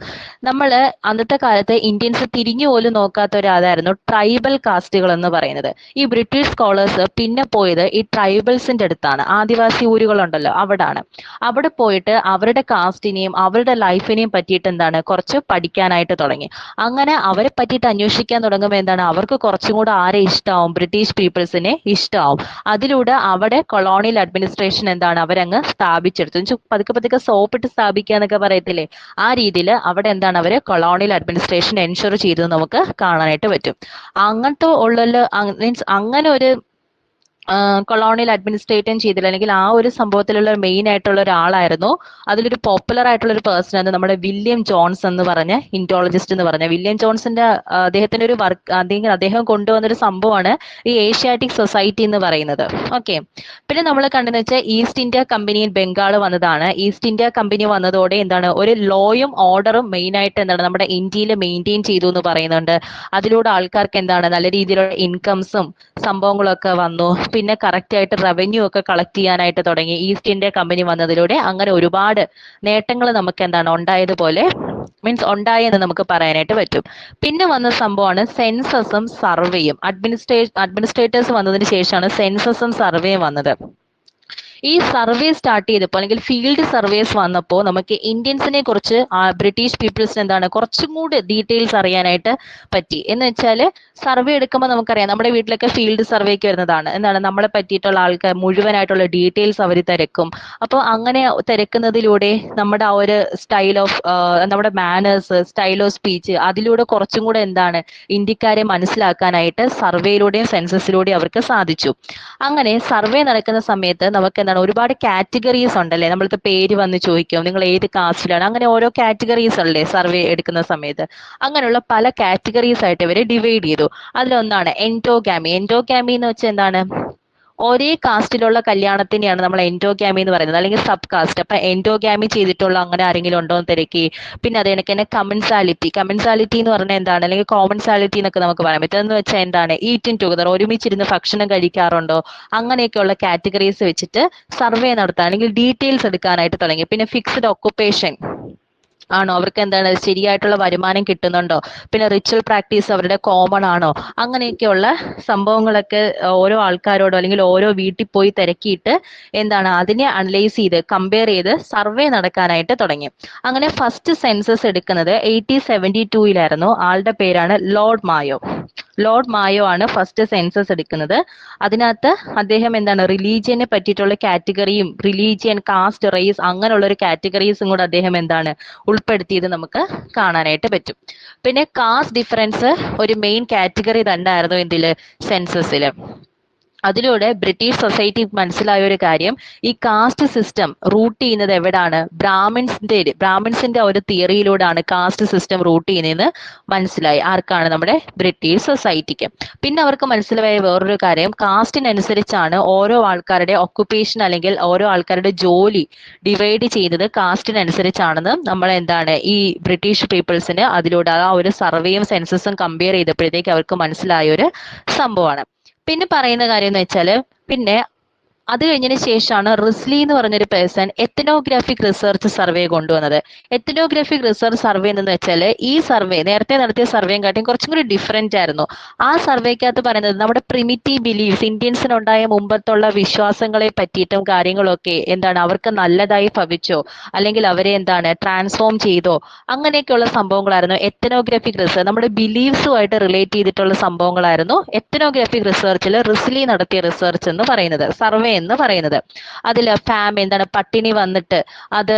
നമ്മൾ അന്നത്തെ കാലത്ത് ഇന്ത്യൻസ് തിരിഞ്ഞു പോലും നോക്കാത്ത ഒരാളായിരുന്നു ട്രൈബൽ കാസ്റ്റുകൾ എന്ന് പറയുന്നത്. ഈ ബ്രിട്ടീഷ് സ്കോളേഴ്സ് പിന്നെ പോയത് ഈ ട്രൈബൽസിന്റെ അടുത്താണ്, ആദിവാസി ഊരുകളുണ്ടല്ലോ അവിടാണ്. അവിടെ പോയിട്ട് അവരുടെ കാസ്റ്റിനെയും അവരുടെ ലൈഫിനെയും പറ്റിയിട്ട് എന്താണ് കുറച്ച് പഠിക്കാനായിട്ട് തുടങ്ങി. അങ്ങനെ അവരെ പറ്റിയിട്ട് അന്വേഷിക്കാൻ തുടങ്ങുമ്പോൾ എന്താണ് അവർക്ക് കുറച്ചും കൂടെ ആരെ ഇഷ്ടമാവും? ബ്രിട്ടീഷ് പീപ്പിൾസിനെ ഇഷ്ടമാവും. അതിലൂടെ അവിടെ കൊളോണിയൽ അഡ്മിനിസ്ട്രേഷൻ എന്താണ് അവരങ്ങ് സ്ഥാപിച്ചെടുത്തു. പതുക്കെ പതുക്കെ സോപ്പിട്ട് സ്ഥാപിക്കുക എന്നൊക്കെ പറയത്തില്ലേ, ആ രീതിയിൽ അവിടെ എന്താണ് അവര് കൊളോണിയൽ അഡ്മിനിസ്ട്രേഷൻ എൻഷുർ ചെയ്തു നമുക്ക് കാണാനായിട്ട് പറ്റും. അങ്ങനത്തെ ഉള്ള മീൻസ് അങ്ങനെ ഒരു കൊളോണിയൽ അഡ്മിനിസ്ട്രേറ്റും ചെയ്തില്ല, അല്ലെങ്കിൽ ആ ഒരു സംഭവത്തിലുള്ള മെയിൻ ആയിട്ടുള്ള ഒരാളായിരുന്നു. അതിലൊരു പോപ്പുലർ ആയിട്ടുള്ള ഒരു പേഴ്സൺ ആണ് നമ്മുടെ വില്യം ജോൺസ് എന്ന് പറഞ്ഞ ഇൻഡോളജിസ്റ്റ് എന്ന് പറഞ്ഞ വില്യം ജോൺസിന്റെ അദ്ദേഹത്തിന്റെ ഒരു വർക്ക്, അദ്ദേഹം കൊണ്ടുവന്നൊരു സംഭവമാണ് ഈ ഏഷ്യാറ്റിക് സൊസൈറ്റി എന്ന് പറയുന്നത്. ഓക്കെ, പിന്നെ നമ്മൾ കണ്ടെന്ന് വെച്ചാൽ ഈസ്റ്റ് ഇന്ത്യ കമ്പനിയിൽ ബംഗാൾ വന്നതാണ്. ഈസ്റ്റ് ഇന്ത്യ കമ്പനി വന്നതോടെ എന്താണ് ഒരു ലോയും ഓർഡറും മെയിൻ ആയിട്ട് എന്താണ് നമ്മുടെ ഇന്ത്യയിൽ മെയിൻറ്റെയിൻ ചെയ്തു എന്ന് പറയുന്നുണ്ട്. അതിലൂടെ ആൾക്കാർക്ക് എന്താണ് നല്ല രീതിയിലുള്ള ഇൻകംസും സംഭവങ്ങളും ഒക്കെ വന്നു. പിന്നെ കറക്റ്റ് ആയിട്ട് റവന്യൂ ഒക്കെ കളക്ട് ചെയ്യാനായിട്ട് തുടങ്ങി ഈസ്റ്റ് ഇന്ത്യ കമ്പനി വന്നതിലൂടെ. അങ്ങനെ ഒരുപാട് നേട്ടങ്ങൾ നമുക്ക് എന്താണ് ഉണ്ടായതുപോലെ മീൻസ് ഉണ്ടായെന്ന് നമുക്ക് പറയാനായിട്ട് പറ്റും. പിന്നെ വന്ന സംഭവമാണ് സെൻസസും സർവേയും. അഡ്മിനിസ്ട്രേറ്റേഴ്സ് വന്നതിന് ശേഷമാണ് സെൻസസും സർവേയും വന്നത്. ഈ സർവേ സ്റ്റാർട്ട് ചെയ്തപ്പോൾ അല്ലെങ്കിൽ ഫീൽഡ് സർവേസ് വന്നപ്പോൾ നമുക്ക് ഇന്ത്യൻസിനെ കുറിച്ച് ബ്രിട്ടീഷ് പീപ്പിൾസിന് എന്താണ് കുറച്ചും കൂടി ഡീറ്റെയിൽസ് അറിയാനായിട്ട് പറ്റി. എന്ന് വെച്ചാൽ സർവേ എടുക്കുമ്പോൾ നമുക്കറിയാം നമ്മുടെ വീട്ടിലൊക്കെ ഫീൽഡ് സർവേക്ക് വരുന്നതാണ്, എന്താണ് നമ്മളെ പറ്റിയിട്ടുള്ള ആൾക്കാർ മുഴുവനായിട്ടുള്ള ഡീറ്റെയിൽസ് അവർ തിരക്കും. അപ്പോൾ അങ്ങനെ തിരക്കുന്നതിലൂടെ നമ്മുടെ ആ ഒരു സ്റ്റൈൽ ഓഫ് നമ്മുടെ മാനേഴ്സ്, സ്റ്റൈൽ ഓഫ് സ്പീച്ച്, അതിലൂടെ കുറച്ചും കൂടെ എന്താണ് ഇന്ത്യക്കാരെ മനസ്സിലാക്കാനായിട്ട് സർവേയിലൂടെയും സെൻസസിലൂടെയും അവർക്ക് സാധിച്ചു. അങ്ങനെ സർവേ നടക്കുന്ന സമയത്ത് നമുക്ക് എന്താണ് ഒരുപാട് കാറ്റഗറീസ് ഉണ്ടല്ലേ, നമ്മൾക്ക് പേര് വന്ന് ചോദിക്കും നിങ്ങൾ ഏത് കാസ്റ്റിലാണ്, അങ്ങനെ ഓരോ കാറ്റഗറീസ് അല്ലേ സർവേ എടുക്കുന്ന സമയത്ത്. അങ്ങനെയുള്ള പല കാറ്റഗറീസ് ആയിട്ട് ഇവരെ ഡിവൈഡ് ചെയ്തു. അതിലൊന്നാണ് എൻഡോഗാമി. എൻഡോഗാമി എന്ന് വെച്ചാൽ എന്താണ് ഒരേ കാസ്റ്റിലുള്ള കല്യാണത്തിനെയാണ് നമ്മൾ എൻഡോഗ്യാമി എന്ന് പറയുന്നത്, അല്ലെങ്കിൽ സബ് കാസ്റ്റ്. അപ്പൊ എൻഡോഗ്യാമി ചെയ്തിട്ടുള്ള അങ്ങനെ ആരെങ്കിലും ഉണ്ടോ എന്ന് തിരക്കി. പിന്നെ അത് കണക്ക് തന്നെ കമൻസാലിറ്റി എന്ന് പറഞ്ഞാൽ എന്താണ്, അല്ലെങ്കിൽ കോമൺസാലിറ്റി എന്നൊക്കെ നമുക്ക് പറയാം. ഇതെന്ന് വെച്ചാൽ എന്താണ്, ഈറ്റിംഗ് ടുഗദർ, ഒരുമിച്ചിരുന്ന് ഭക്ഷണം കഴിക്കാറുണ്ടോ, അങ്ങനെയൊക്കെയുള്ള കാറ്റഗറീസ് വെച്ചിട്ട് സർവേ നടത്താൻ അല്ലെങ്കിൽ ഡീറ്റെയിൽസ് എടുക്കാനായിട്ട് തുടങ്ങി. പിന്നെ ഫിക്സ്ഡ് ഒക്കുപ്പേഷൻ ആണോ, അവർക്ക് എന്താണ് ശരിയായിട്ടുള്ള വരുമാനം കിട്ടുന്നുണ്ടോ, പിന്നെ റിച്വൽ പ്രാക്ടീസ് അവരുടെ കോമൺ ആണോ, അങ്ങനെയൊക്കെയുള്ള സംഭവങ്ങളൊക്കെ ഓരോ ആൾക്കാരോടോ അല്ലെങ്കിൽ ഓരോ വീട്ടിൽ പോയി തിരക്കിയിട്ട് എന്താണ് അതിനെ അനലൈസ് ചെയ്ത് കമ്പയർ ചെയ്ത് സർവേ നടക്കാനായിട്ട് തുടങ്ങി. അങ്ങനെ ഫസ്റ്റ് സെൻസസ് എടുക്കുന്നത് 1872 ആളുടെ പേരാണ് ലോർഡ് മായോ ആണ് ഫസ്റ്റ് സെൻസസ് എടുക്കുന്നത്. അതിനകത്ത് അദ്ദേഹം എന്താണ് റിലീജിയനെ പറ്റിയിട്ടുള്ള കാറ്റഗറിയും, റിലീജിയൻ, കാസ്റ്റ്, റേസ് അങ്ങനെയുള്ള ഒരു കാറ്റഗറീസും കൂടെ അദ്ദേഹം എന്താണ് ഉൾപ്പെടുത്തിയത് നമുക്ക് കാണാനായിട്ട് പറ്റും. പിന്നെ കാസ്റ്റ് ഡിഫറൻസ് ഒരു മെയിൻ കാറ്റഗറി തന്നെ ആയിരുന്നു ഇതില്, സെൻസസില്. അതിലൂടെ ബ്രിട്ടീഷ് സൊസൈറ്റി മനസ്സിലായ ഒരു കാര്യം, ഈ കാസ്റ്റ് സിസ്റ്റം റൂട്ട് ചെയ്യുന്നത് എവിടാണ്, ബ്രാഹ്മിൻസിന്റെ ഒരു തിയറിയിലൂടെയാണ് കാസ്റ്റ് സിസ്റ്റം റൂട്ട് ചെയ്യുന്നതെന്ന് മനസ്സിലായി. ആർക്കാണ്, നമ്മുടെ ബ്രിട്ടീഷ് സൊസൈറ്റിക്ക്. പിന്നെ അവർക്ക് മനസ്സിലായ വേറൊരു കാര്യം, കാസ്റ്റിനനുസരിച്ചാണ് ഓരോ ആൾക്കാരുടെ ഒക്കുപ്പേഷൻ അല്ലെങ്കിൽ ഓരോ ആൾക്കാരുടെ ജോലി ഡിവൈഡ് ചെയ്യുന്നത് കാസ്റ്റിനനുസരിച്ചാണെന്ന് നമ്മൾ എന്താണ് ഈ ബ്രിട്ടീഷ് പീപ്പിൾസിന് അതിലൂടെ ആ ഒരു സർവേയും സെൻസസും കമ്പയർ ചെയ്തപ്പോഴത്തേക്ക് അവർക്ക് മനസ്സിലായ ഒരു സംഭവമാണ്. പിന്നെ പറയുന്ന കാര്യം എന്ന് വെച്ചാല്, പിന്നെ അത് കഴിഞ്ഞതിന് ശേഷമാണ് റിസ്ലി എന്ന് പറഞ്ഞൊരു പേഴ്സൺ എത്തനോഗ്രാഫിക് റിസർച്ച് സർവേ കൊണ്ടുവന്നത്. എത്തനോഗ്രാഫിക് റിസർച്ച് സർവേ എന്ന് വെച്ചാൽ ഈ സർവേ നേരത്തെ നടത്തിയ സർവേയും കാട്ടിയും കുറച്ചും കൂടി ഡിഫറെന്റ് ആയിരുന്നു. ആ സർവേക്കകത്ത് പറയുന്നത് നമ്മുടെ പ്രിമിറ്റീവ് ബിലീഫ്സ്, ഇന്ത്യൻസിനുണ്ടായ മുമ്പത്തുള്ള വിശ്വാസങ്ങളെ പറ്റിയിട്ടും കാര്യങ്ങളൊക്കെ എന്താണ് അവർക്ക് നല്ലതായി ഭവിച്ചോ, അല്ലെങ്കിൽ അവരെ എന്താണ് ട്രാൻസ്ഫോം ചെയ്തോ, അങ്ങനെയൊക്കെയുള്ള സംഭവങ്ങളായിരുന്നു എത്തനോഗ്രാഫിക് റിസർച്ച്. നമ്മുടെ ബിലീഫ്സുമായിട്ട് റിലേറ്റ് ചെയ്തിട്ടുള്ള സംഭവങ്ങളായിരുന്നു എത്തനോഗ്രാഫിക് റിസർച്ചിൽ റിസ്ലി നടത്തിയ റിസർച്ച് എന്ന് പറയുന്നത്, സർവേ എന്ന് പറയുന്നത്. അതില് എന്താണ് പട്ടിണി വന്നിട്ട് അത്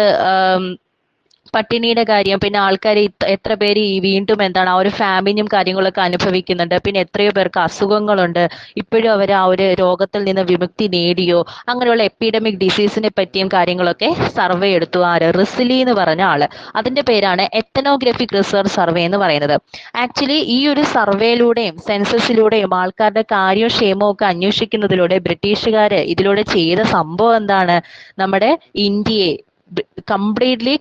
പട്ടിണിയുടെ കാര്യം, പിന്നെ ആൾക്കാർ എത്ര പേര് ഈ വീണ്ടും എന്താണ് ആ ഒരു ഫാമിനും കാര്യങ്ങളൊക്കെ അനുഭവിക്കുന്നുണ്ട്, പിന്നെ എത്രയോ പേർക്ക് അസുഖങ്ങളുണ്ട്, ഇപ്പോഴും അവർ ആ ഒരു രോഗത്തിൽ നിന്ന് വിമുക്തി നേടിയോ, അങ്ങനെയുള്ള എപ്പിഡമിക് ഡിസീസിനെ പറ്റിയും കാര്യങ്ങളൊക്കെ സർവേ എടുത്തു ആര്, റിസ്ലി എന്ന് പറഞ്ഞ ആള്. അതിന്റെ പേരാണ് എത്തനോഗ്രാഫിക് റിസർച്ച് സർവേ എന്ന് പറയുന്നത്. ആക്ച്വലി ഈ ഒരു സർവേയിലൂടെയും സെൻസസിലൂടെയും ആൾക്കാരുടെ കാര്യവും ക്ഷേമവും ഒക്കെ അന്വേഷിക്കുന്നതിലൂടെ ബ്രിട്ടീഷുകാര് ഇതിലൂടെ ചെയ്ത സംഭവം എന്താണ്, നമ്മുടെ ഇന്ത്യയെ കംപ്ലീറ്റ്ലി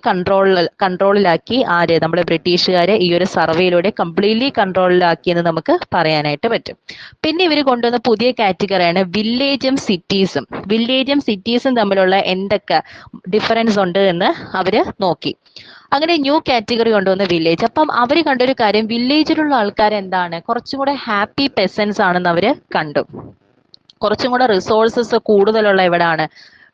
കൺട്രോളിലാക്കി ആര്, നമ്മുടെ ബ്രിട്ടീഷുകാരെ ഈ ഒരു സർവേയിലൂടെ കംപ്ലീറ്റ്ലി കൺട്രോളിലാക്കിയെന്ന് നമുക്ക് പറയാനായിട്ട് പറ്റും. പിന്നെ ഇവർ കൊണ്ടുവന്ന പുതിയ കാറ്റഗറിയാണ് വില്ലേജും സിറ്റീസും തമ്മിലുള്ള എന്തൊക്കെ ഡിഫറൻസ് ഉണ്ട് എന്ന് അവര് നോക്കി. അങ്ങനെ ന്യൂ കാറ്റഗറി കൊണ്ടുവന്ന വില്ലേജ്. അപ്പം അവർ കണ്ടൊരു കാര്യം, വില്ലേജിലുള്ള ആൾക്കാർ എന്താണ് കുറച്ചും കൂടെ ഹാപ്പി പെസൻസ് ആണെന്ന് അവര് കണ്ടു. കുറച്ചും കൂടെ റിസോഴ്സസ് കൂടുതലുള്ള എവിടാണ്,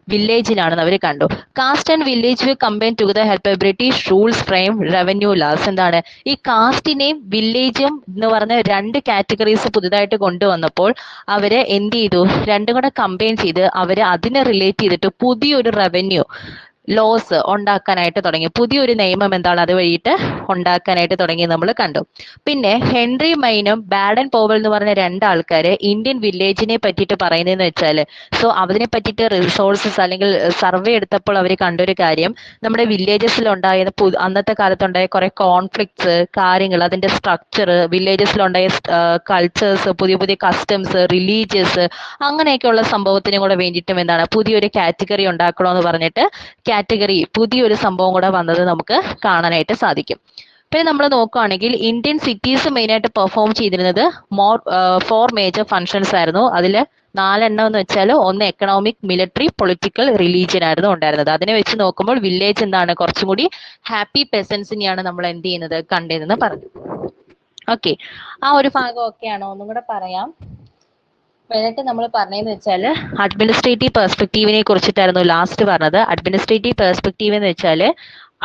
വില്ലേജിലാണെന്ന് അവർ കണ്ടു. Caste and village combine together help British rules frame revenue laws. എന്താണ് ഈ കാസ്റ്റിനെയും വില്ലേജും എന്ന് പറഞ്ഞ രണ്ട് കാറ്റഗറീസ് പുതുതായിട്ട് കൊണ്ടുവന്നപ്പോൾ അവര് എന്ത് ചെയ്തു, രണ്ടും കൂടെ കമ്പൈൻ ചെയ്ത് അവര് അതിനെ റിലേറ്റ് ചെയ്തിട്ട് പുതിയൊരു റവന്യൂ ലോസ് ഉണ്ടാക്കാനായിട്ട് തുടങ്ങി. പുതിയൊരു നിയമം എന്താണ് അത് വഴിയിട്ട് ഉണ്ടാക്കാനായിട്ട് തുടങ്ങി നമ്മൾ കണ്ടു. പിന്നെ ഹെൻറി മൈനും ബാഡൻ പോവൽ എന്ന് പറഞ്ഞ രണ്ടാൾക്കാര് ഇന്ത്യൻ വില്ലേജിനെ പറ്റിയിട്ട് പറയുന്നതെന്ന് വെച്ചാല്, സോ അതിനെ പറ്റിയിട്ട് റിസോഴ്സസ് അല്ലെങ്കിൽ സർവേ എടുത്തപ്പോൾ അവർ കണ്ടൊരു കാര്യം, നമ്മുടെ വില്ലേജസിൽ ഉണ്ടായ അന്നത്തെ കാലത്തുണ്ടായ കുറെ കോൺഫ്ലിക്ട്സ് കാര്യങ്ങൾ, അതിന്റെ സ്ട്രക്ചർ, വില്ലേജസിലുണ്ടായ കൾച്ചേഴ്സ്, പുതിയ പുതിയ കസ്റ്റംസ്, റിലീജിയസ്, അങ്ങനെയൊക്കെയുള്ള സംഭവത്തിനും കൂടെ വേണ്ടിയിട്ടും എന്താണ് പുതിയൊരു കാറ്റഗറി ഉണ്ടാക്കണമെന്ന് പറഞ്ഞിട്ട് പുതിയൊരു സംഭവം കൂടെ വന്നത് നമുക്ക് കാണാനായിട്ട് സാധിക്കും. പിന്നെ നമ്മൾ നോക്കുകയാണെങ്കിൽ ഇന്ത്യൻ സിറ്റീസ് മെയിനായിട്ട് പെർഫോം ചെയ്തിരുന്നത് 4 മേജർ ഫങ്ഷൻസ് ആയിരുന്നു. അതിൽ 4 എന്ന് വെച്ചാൽ ഒന്ന് എക്കണോമിക്, മിലിറ്ററി, പൊളിറ്റിക്കൽ, റിലീജിയൻ ആയിരുന്നു ഉണ്ടായിരുന്നത്. അതിനെ വെച്ച് നോക്കുമ്പോൾ വില്ലേജ് എന്താണ് കുറച്ചും കൂടി ഹാപ്പി പെസൻസിനെയാണ് നമ്മൾ എന്ത് ചെയ്യുന്നത് കണ്ടതെന്ന് പറഞ്ഞു. ഓക്കെ, ആ ഒരു ഭാഗം ഒക്കെയാണോ ഒന്നും കൂടെ പറയാം. എന്നിട്ട് നമ്മൾ പറഞ്ഞതെന്ന് വെച്ചാൽ അഡ്മിനിസ്ട്രേറ്റീവ് പെർസ്പെക്റ്റീവിനെ കുറിച്ചിട്ടായിരുന്നു ലാസ്റ്റ് പറഞ്ഞത്. അഡ്മിനിസ്ട്രേറ്റീവ് പെർസ്പെക്റ്റീവ് എന്ന് വെച്ചാൽ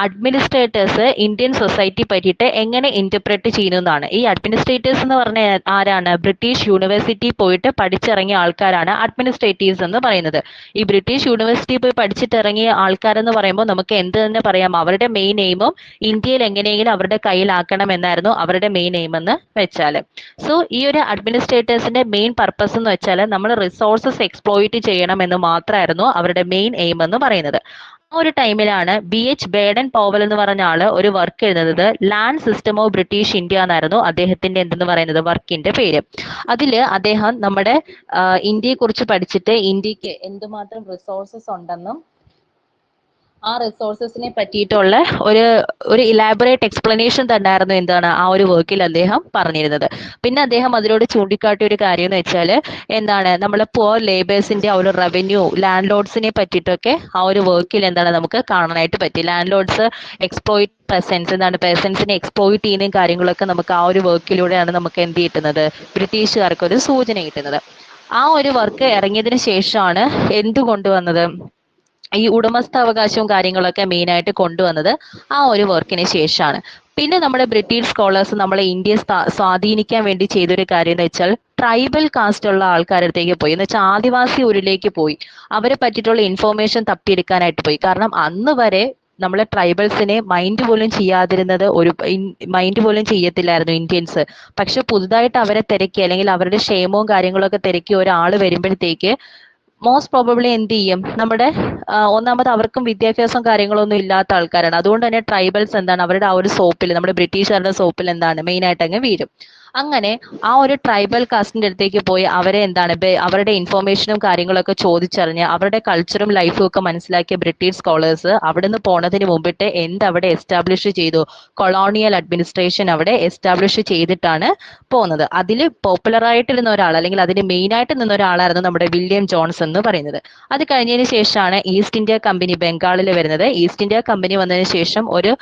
അഡ്മിനിസ്ട്രേറ്റേഴ്സ് ഇന്ത്യൻ സൊസൈറ്റി പറ്റിയിട്ട് എങ്ങനെ ഇന്റർപ്രറ്റ് ചെയ്യുന്നതാണ്. ഈ അഡ്മിനിസ്ട്രേറ്റേഴ്സ് എന്ന് പറഞ്ഞ ആരാണ്, ബ്രിട്ടീഷ് യൂണിവേഴ്സിറ്റി പോയിട്ട് പഠിച്ചിറങ്ങിയ ആൾക്കാരാണ് അഡ്മിനിസ്ട്രേറ്റീവ്സ് എന്ന് പറയുന്നത്. ഈ ബ്രിട്ടീഷ് യൂണിവേഴ്സിറ്റി പോയി പഠിച്ചിട്ടിറങ്ങിയ ആൾക്കാരെന്ന് പറയുമ്പോൾ നമുക്ക് എന്ത് തന്നെ പറയാം, അവരുടെ മെയിൻ എയിമും ഇന്ത്യയിൽ എങ്ങനെയെങ്കിലും അവരുടെ കയ്യിലാക്കണം എന്നായിരുന്നു അവരുടെ മെയിൻ എയിം എന്ന് വെച്ചാൽ. സോ ഈ ഒരു അഡ്മിനിസ്ട്രേറ്റേഴ്സിന്റെ മെയിൻ പർപ്പസ് എന്ന് വെച്ചാൽ നമ്മൾ റിസോഴ്സസ് എക്സ്പ്ലോയിറ്റ് ചെയ്യണം എന്ന് മാത്രമായിരുന്നു അവരുടെ മെയിൻ എയിം എന്ന് പറയുന്നത്. ഒരു ടൈമിലാണ് BH ബേഡൻ പവൽ എന്ന് പറഞ്ഞ ആള് ഒരു വർക്ക് എഴുതുന്നത് land system of British India എന്നായിരുന്നു അദ്ദേഹത്തിന്റെ എന്തെന്ന് പറയുന്നത് വർക്കിന്റെ പേര്. അതില് അദ്ദേഹം നമ്മുടെ ഇന്ത്യയെ കുറിച്ച് പഠിച്ചിട്ട് ഇന്ത്യക്ക് എന്തുമാത്രം റിസോഴ്സസ് ഉണ്ടെന്നും ആ റിസോഴ്സസിനെ പറ്റിയിട്ടുള്ള ഒരു ഇലാബറേറ്റ് എക്സ്പ്ലനേഷൻ തന്നെയായിരുന്നു എന്താണ് ആ ഒരു വർക്കിൽ അദ്ദേഹം പറഞ്ഞിരുന്നത്. പിന്നെ അദ്ദേഹം അതിലൂടെ ചൂണ്ടിക്കാട്ടിയ ഒരു കാര്യം എന്ന് വെച്ചാൽ എന്താണ് നമ്മളെ പുവർ ലേബേഴ്സിന്റെ ആ ഒരു റവന്യൂ ലാൻഡ് ലോഡ്സിനെ പറ്റിയിട്ടൊക്കെ ആ ഒരു വർക്കിൽ എന്താണ് നമുക്ക് കാണാനായിട്ട് പറ്റി. ലാൻഡ് ലോഡ്സ് എക്സ്പ്ലോയിറ്റ് പെസൻസ് എന്താണ് പെസൻസിനെ എക്സ്പ്ലോയിറ്റ് ചെയ്യുന്നതും കാര്യങ്ങളൊക്കെ നമുക്ക് ആ ഒരു വർക്കിലൂടെയാണ് നമുക്ക് എന്ത് കിട്ടുന്നത്, ബ്രിട്ടീഷുകാർക്ക് ഒരു സൂചന കിട്ടുന്നത്. ആ ഒരു വർക്ക് ഇറങ്ങിയതിന് ശേഷമാണ് എന്ത് കൊണ്ടുവന്നത്, ഈ ഉടമസ്ഥാവകാശവും കാര്യങ്ങളൊക്കെ മെയിൻ ആയിട്ട് കൊണ്ടുവന്നത് ആ ഒരു വർക്കിന് ശേഷമാണ്. പിന്നെ നമ്മുടെ ബ്രിട്ടീഷ് സ്കോളേഴ്സ് നമ്മളെ ഇന്ത്യയെ സ്വാധീനിക്കാൻ വേണ്ടി ചെയ്തൊരു കാര്യം എന്ന് വെച്ചാൽ ട്രൈബൽ കാസ്റ്റ് ഉള്ള ആൾക്കാരുടെ അടുത്തേക്ക് പോയി, എന്ന് വെച്ചാൽ ആദിവാസി ഊരിലേക്ക് പോയി അവരെ പറ്റിയിട്ടുള്ള ഇൻഫോർമേഷൻ തപ്പിയെടുക്കാനായിട്ട് പോയി. കാരണം അന്ന് വരെ നമ്മളെ ട്രൈബൽസിനെ മൈൻഡ് പോലും ചെയ്യാതിരുന്നത് മൈൻഡ് പോലും ചെയ്യത്തില്ലായിരുന്നു ഇന്ത്യൻസ്. പക്ഷെ പുതുതായിട്ട് അവരെ തിരക്കി അല്ലെങ്കിൽ അവരുടെ ക്ഷേമവും കാര്യങ്ങളൊക്കെ തിരക്കി ഒരാൾ വരുമ്പോഴത്തേക്ക് മോസ്റ്റ് പ്രോബബ്ലി എന്ത് ചെയ്യും, നമ്മുടെ ഒന്നാമത് അവർക്കും വിദ്യാഭ്യാസം കാര്യങ്ങളൊന്നും ഇല്ലാത്ത ആൾക്കാരാണ്. അതുകൊണ്ട് തന്നെ ട്രൈബൽസ് എന്താണ് അവരുടെ ആ ഒരു സോപ്പിൽ, നമ്മുടെ ബ്രിട്ടീഷുകാരുടെ സോപ്പിൽ എന്താണ് മെയിൻ ആയിട്ട് അങ്ങ് വീഴും. അങ്ങനെ ആ ഒരു ട്രൈബൽ കാസ്റ്റിന്റെ അടുത്തേക്ക് പോയി അവരെ എന്താണ് അവരുടെ ഇൻഫോർമേഷനും കാര്യങ്ങളൊക്കെ ചോദിച്ചറിഞ്ഞ് അവരുടെ കൾച്ചറും ലൈഫും ഒക്കെ മനസ്സിലാക്കിയ ബ്രിട്ടീഷ് സ്കോളേഴ്സ് അവിടുന്ന് പോണതിന് മുമ്പിട്ട് അവിടെ എസ്റ്റാബ്ലിഷ് ചെയ്തു, കൊളോണിയൽ അഡ്മിനിസ്ട്രേഷൻ അവിടെ എസ്റ്റാബ്ലിഷ് ചെയ്തിട്ടാണ് പോകുന്നത്. അതിൽ പോപ്പുലർ ആയിട്ടിരുന്ന ഒരാൾ അല്ലെങ്കിൽ അതിന് മെയിൻ ആയിട്ട് നിന്ന ഒരാളായിരുന്നു നമ്മുടെ വില്യം ജോൺസ് എന്ന് പറയുന്നത്. അത് കഴിഞ്ഞതിന് ശേഷമാണ് ഈസ്റ്റ് ഇന്ത്യ കമ്പനി ബംഗാളിൽ വരുന്നത്. ഈസ്റ്റ് ഇന്ത്യ കമ്പനി വന്നതിന് ശേഷം ഒരു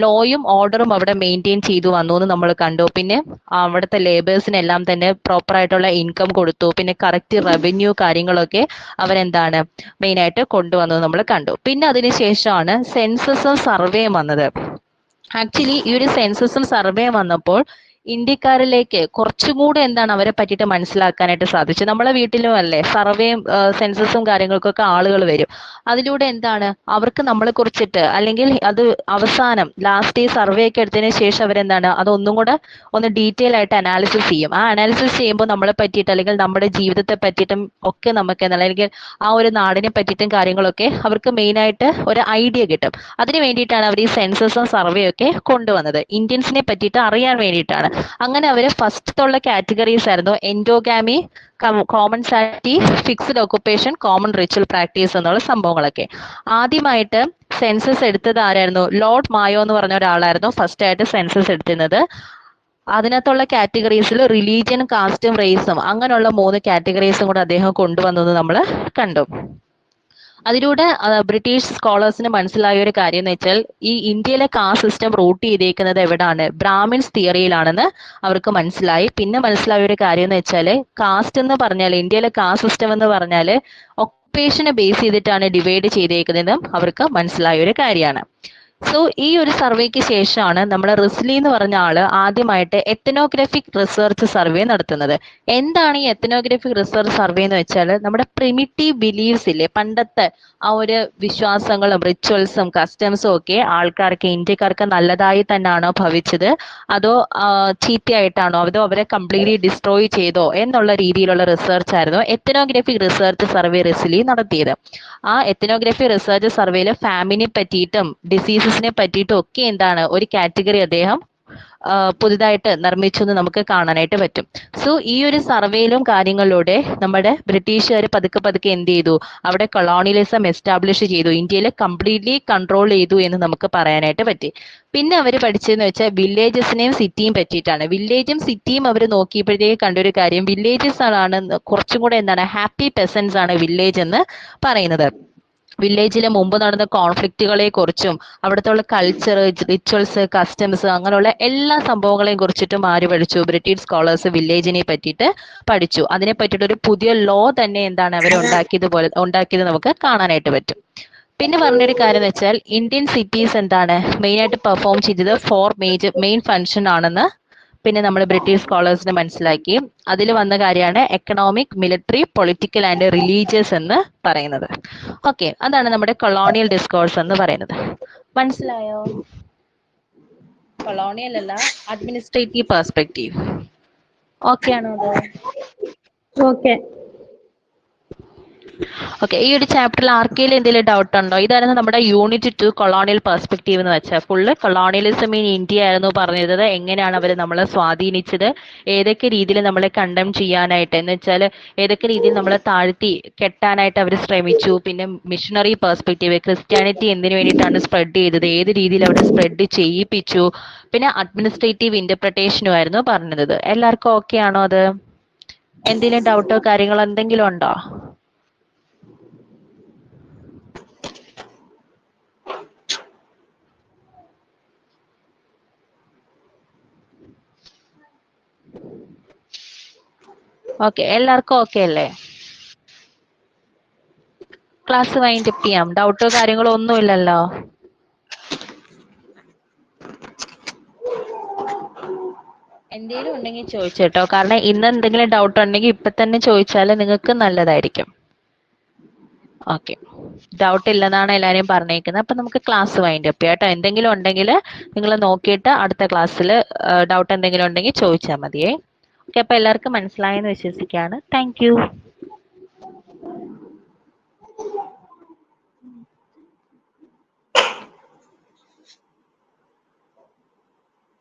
ലോയും ഓർഡറും അവിടെ മെയിൻറ്റെയിൻ ചെയ്തു വന്നു എന്ന് നമ്മൾ കണ്ടു. പിന്നെ അവിടുത്തെ ലേബേഴ്സിനെല്ലാം തന്നെ പ്രോപ്പർ ആയിട്ടുള്ള ഇൻകം കൊടുത്തു. പിന്നെ കറക്റ്റ് റവന്യൂ കാര്യങ്ങളൊക്കെ അവരെന്താണ് മെയിൻ ആയിട്ട് കൊണ്ടുവന്നു നമ്മൾ കണ്ടു. പിന്നെ അതിനുശേഷമാണ് സെൻസസും സർവേയും വന്നത്. ആക്ച്വലി ഈ ഒരു സെൻസസും സർവേയും വന്നപ്പോൾ ഇന്ത്യക്കാരിലേക്ക് കുറച്ചും കൂടെ എന്താണ് അവരെ പറ്റിയിട്ട് മനസ്സിലാക്കാനായിട്ട് സാധിച്ചു. നമ്മളെ വീട്ടിലും അല്ലേ സർവേയും സെൻസസും കാര്യങ്ങൾക്കൊക്കെ ആളുകൾ വരും. അതിലൂടെ എന്താണ് അവർക്ക് നമ്മളെ കുറിച്ചിട്ട് അല്ലെങ്കിൽ അത് അവസാനം ലാസ്റ്റ് ഈ സർവേ ഒക്കെ എടുത്തതിന് ശേഷം അവരെന്താണ് അതൊന്നും കൂടെ ഒന്ന് ഡീറ്റെയിൽ ആയിട്ട് അനാലിസിസ് ചെയ്യും. ആ അനാലിസിസ് ചെയ്യുമ്പോൾ നമ്മളെ പറ്റിയിട്ട് അല്ലെങ്കിൽ നമ്മുടെ ജീവിതത്തെ പറ്റിയിട്ടും ഒക്കെ നമുക്ക് എന്താണ് അല്ലെങ്കിൽ ആ ഒരു നാടിനെ പറ്റിയിട്ടും കാര്യങ്ങളൊക്കെ അവർക്ക് മെയിൻ ആയിട്ട് ഒരു ഐഡിയ കിട്ടും. അതിന് വേണ്ടിയിട്ടാണ് അവർ ഈ സെൻസസും സർവേ ഒക്കെ കൊണ്ടുവന്നത്, ഇന്ത്യൻസിനെ പറ്റിയിട്ട് അറിയാൻ വേണ്ടിയിട്ടാണ്. അങ്ങനെ അവര് ഫസ്റ്റത്തുള്ള കാറ്റഗറീസ് ആയിരുന്നു endogamy, commensality, fixed occupation, common ritual practice എന്നുള്ള സംഭവങ്ങളൊക്കെ. ആദ്യമായിട്ട് സെൻസസ് എടുത്തത് ആരായിരുന്നു? ലോർഡ് മായോ എന്ന് പറഞ്ഞ ഒരാളായിരുന്നു ഫസ്റ്റ് ആയിട്ട് സെൻസസ് എടുത്തിരുന്നത്. അതിനകത്തുള്ള കാറ്റഗറീസിൽ റിലീജിയൻ, കാസ്റ്റും റേസും അങ്ങനെയുള്ള 3 കാറ്റഗറീസും കൂടെ അദ്ദേഹം കൊണ്ടുവന്നത് നമ്മൾ കണ്ടു. അതിലൂടെ ബ്രിട്ടീഷ് സ്കോളേഴ്സിന് മനസ്സിലായ ഒരു കാര്യം എന്ന് വെച്ചാൽ ഈ ഇന്ത്യയിലെ കാസ്റ്റ് സിസ്റ്റം റൂട്ട് ചെയ്തേക്കുന്നത് എവിടാണ്? ബ്രാഹ്മിൻസ് തിയറിയിലാണെന്ന് അവർക്ക് മനസ്സിലായി. പിന്നെ മനസ്സിലായ ഒരു കാര്യം എന്ന് വെച്ചാൽ കാസ്റ്റ് എന്ന് പറഞ്ഞാൽ ഇന്ത്യയിലെ കാസ്റ്റ് സിസ്റ്റം എന്ന് പറഞ്ഞാൽ ഒക്കുപേഷനെ ബേസ് ചെയ്തിട്ടാണ് ഡിവൈഡ് ചെയ്തേക്കുന്നതെന്നും അവർക്ക് മനസ്സിലായ ഒരു കാര്യമാണ്. സോ ഈ ഒരു സർവേക്ക് ശേഷമാണ് നമ്മുടെ റിസ്ലി എന്ന് പറഞ്ഞ ആള് ആദ്യമായിട്ട് എത്തനോഗ്രഫിക് റിസർച്ച് സർവേ നടത്തുന്നത്. എന്താണ് ഈ എത്തനോഗ്രഫിക് റിസർച്ച് സർവേ എന്ന് വെച്ചാൽ നമ്മുടെ പ്രിമിറ്റീവ് ബിലീവ്സ് ഇല്ലേ, പണ്ടത്തെ ആ ഒരു വിശ്വാസങ്ങളും റിച്വൽസും കസ്റ്റംസും ഒക്കെ ആൾക്കാർക്ക് ഇന്ത്യക്കാർക്ക് നല്ലതായി തന്നെയാണോ ഭവിച്ചത്, അതോ ചീത്തയായിട്ടാണോ, അതോ അവരെ കംപ്ലീറ്റ്ലി ഡിസ്ട്രോയ് ചെയ്തോ എന്നുള്ള രീതിയിലുള്ള റിസർച്ച് ആയിരുന്നു എത്തനോഗ്രഫിക് റിസർച്ച് സർവേ റിസ്ലി നടത്തിയത്. ആ എത്തനോഗ്രഫി റിസർച്ച് സർവേയിൽ ഫാമിനെ പറ്റിയിട്ടും ഡിസീസസിനെ പറ്റിയിട്ടും ഒക്കെ എന്താണ് ഒരു കാറ്റഗറി അദ്ദേഹം പുതുതായിട്ട് നിർമ്മിച്ചു എന്ന് നമുക്ക് കാണാനായിട്ട് പറ്റും. സോ ഈ ഒരു സർവേയിലും കാര്യങ്ങളിലൂടെ നമ്മുടെ ബ്രിട്ടീഷുകാർ പതുക്കെ പതുക്കെ എന്ത് ചെയ്തു, അവിടെ കൊളോണിയലിസം എസ്റ്റാബ്ലിഷ് ചെയ്തു, ഇന്ത്യയിൽ കംപ്ലീറ്റ്ലി കൺട്രോൾ ചെയ്തു എന്ന് നമുക്ക് പറയാനായിട്ട് പറ്റി. പിന്നെ അവർ പഠിച്ചതെന്ന് വെച്ചാൽ വില്ലേജസിനെയും സിറ്റിയും പറ്റിയിട്ടാണ്. വില്ലേജും സിറ്റിയും അവർ നോക്കിയപ്പോഴത്തേക്ക് കണ്ടൊരു കാര്യം, വില്ലേജസ് ആണ് കുറച്ചും കൂടെ എന്താണ് ഹാപ്പി പെസൻസ് ആണ് വില്ലേജ് എന്ന് പറയുന്നത്. വില്ലേജിലെ മുമ്പ് നടന്ന കോൺഫ്ലിക്റ്റുകളെ കുറിച്ചും അവിടുത്തെ കൾച്ചർ, റിച്വൽസ്, കസ്റ്റംസ് അങ്ങനെയുള്ള എല്ലാ സംഭവങ്ങളെയും കുറിച്ചിട്ടും ആര് പഠിച്ചു? ബ്രിട്ടീഷ് സ്കോളേഴ്സ് വില്ലേജിനെ പറ്റിയിട്ട് പഠിച്ചു. അതിനെ പറ്റിയിട്ട് ഒരു പുതിയ ലോ തന്നെ എന്താണ് അവർ ഉണ്ടാക്കിയത് നമുക്ക് കാണാനായിട്ട് പറ്റും. പിന്നെ പറഞ്ഞൊരു കാര്യം എന്ന് വെച്ചാൽ ഇന്ത്യൻ സിറ്റീസ് എന്താണ് മെയിൻ ആയിട്ട് പെർഫോം ചെയ്തത് 4 മെയിൻ ഫംഗ്ഷൻ ആണെന്ന് പിന്നെ നമ്മൾ ബ്രിട്ടീഷ് സ്കോളേഴ്സിന് മനസ്സിലാക്കി. അതിൽ വന്ന കാര്യമാണ് economic, military, political and religious എന്ന് പറയുന്നത്. ഓക്കെ, അതാണ് നമ്മുടെ കൊളോണിയൽ ഡിസ്കോഴ്സ് എന്ന് പറയുന്നത്. മനസ്സിലായോ? കൊളോണിയൽ അല്ല, അഡ്മിനിസ്ട്രേറ്റീവ് പെർസ്പെക്റ്റീവ്. ഓക്കെ ആണോ അത്? ഓക്കെ. ഓക്കെ, ഈ ഒരു ചാപ്റ്ററിൽ ആർക്കെങ്കിലും എന്തെങ്കിലും ഡൗട്ട് ഉണ്ടോ? ഇതായിരുന്നു നമ്മുടെ യൂണിറ്റ് 2 കൊളോണിയൽ പെർസ്പെക്റ്റീവ് എന്ന് വെച്ചാൽ ഫുള്ള് കൊളോണിയലിസം ഇൻ ഇന്ത്യ ആയിരുന്നു പറഞ്ഞത്. എങ്ങനെയാണ് അവർ നമ്മളെ സ്വാധീനിച്ചത്, ഏതൊക്കെ രീതിയിൽ നമ്മളെ കണ്ടം ചെയ്യാനായിട്ട് എന്ന് വെച്ചാൽ ഏതൊക്കെ രീതിയിൽ നമ്മളെ താഴ്ത്തി കെട്ടാനായിട്ട് അവർ ശ്രമിച്ചു. പിന്നെ മിഷണറി പെർസ്പെക്റ്റീവ്, ക്രിസ്ത്യാനിറ്റി എന്തിനു വേണ്ടിയിട്ടാണ് സ്പ്രെഡ് ചെയ്തത്, ഏത് രീതിയിൽ അവർ സ്പ്രെഡ് ചെയ്യിപ്പിച്ചു, പിന്നെ അഡ്മിനിസ്ട്രേറ്റീവ് ഇന്റർപ്രിട്ടേഷനും ആയിരുന്നു പറഞ്ഞത്. എല്ലാവർക്കും ഓക്കെ ആണോ? അത് എന്തെങ്കിലും ഡൗട്ടോ കാര്യങ്ങളോ എന്തെങ്കിലും ഉണ്ടോ? ഓക്കെ, എല്ലാവർക്കും ഓക്കെ അല്ലേ? ക്ലാസ് വൈൻഡ് അപ്പ് ചെയ്യാം. ഡൗട്ടോ കാര്യങ്ങളോ ഒന്നുമില്ലല്ലോ? എന്തെങ്കിലും ഉണ്ടെങ്കിൽ ചോദിച്ചേട്ടോ, കാരണം ഇന്ന് എന്തെങ്കിലും ഡൗട്ട് ഉണ്ടെങ്കിൽ ഇപ്പൊ തന്നെ ചോദിച്ചാൽ നിങ്ങൾക്ക് നല്ലതായിരിക്കും. ഓക്കെ, ഡൗട്ട് ഇല്ലെന്നാണ് എല്ലാവരും പറഞ്ഞേക്കുന്നത്. അപ്പൊ നമുക്ക് ക്ലാസ് വൈൻഡ് അപ്പ് ചെയ്യാം കേട്ടോ. എന്തെങ്കിലും ഉണ്ടെങ്കിൽ നിങ്ങൾ നോക്കിയിട്ട് അടുത്ത ക്ലാസ്സിൽ ഡൗട്ട് എന്തെങ്കിലും ഉണ്ടെങ്കിൽ ചോദിച്ചാൽ മതിയേ. ഓക്കെ, അപ്പൊ എല്ലാവർക്കും മനസ്സിലായെന്ന് വിശ്വസിക്കുകയാണ്. Thank you.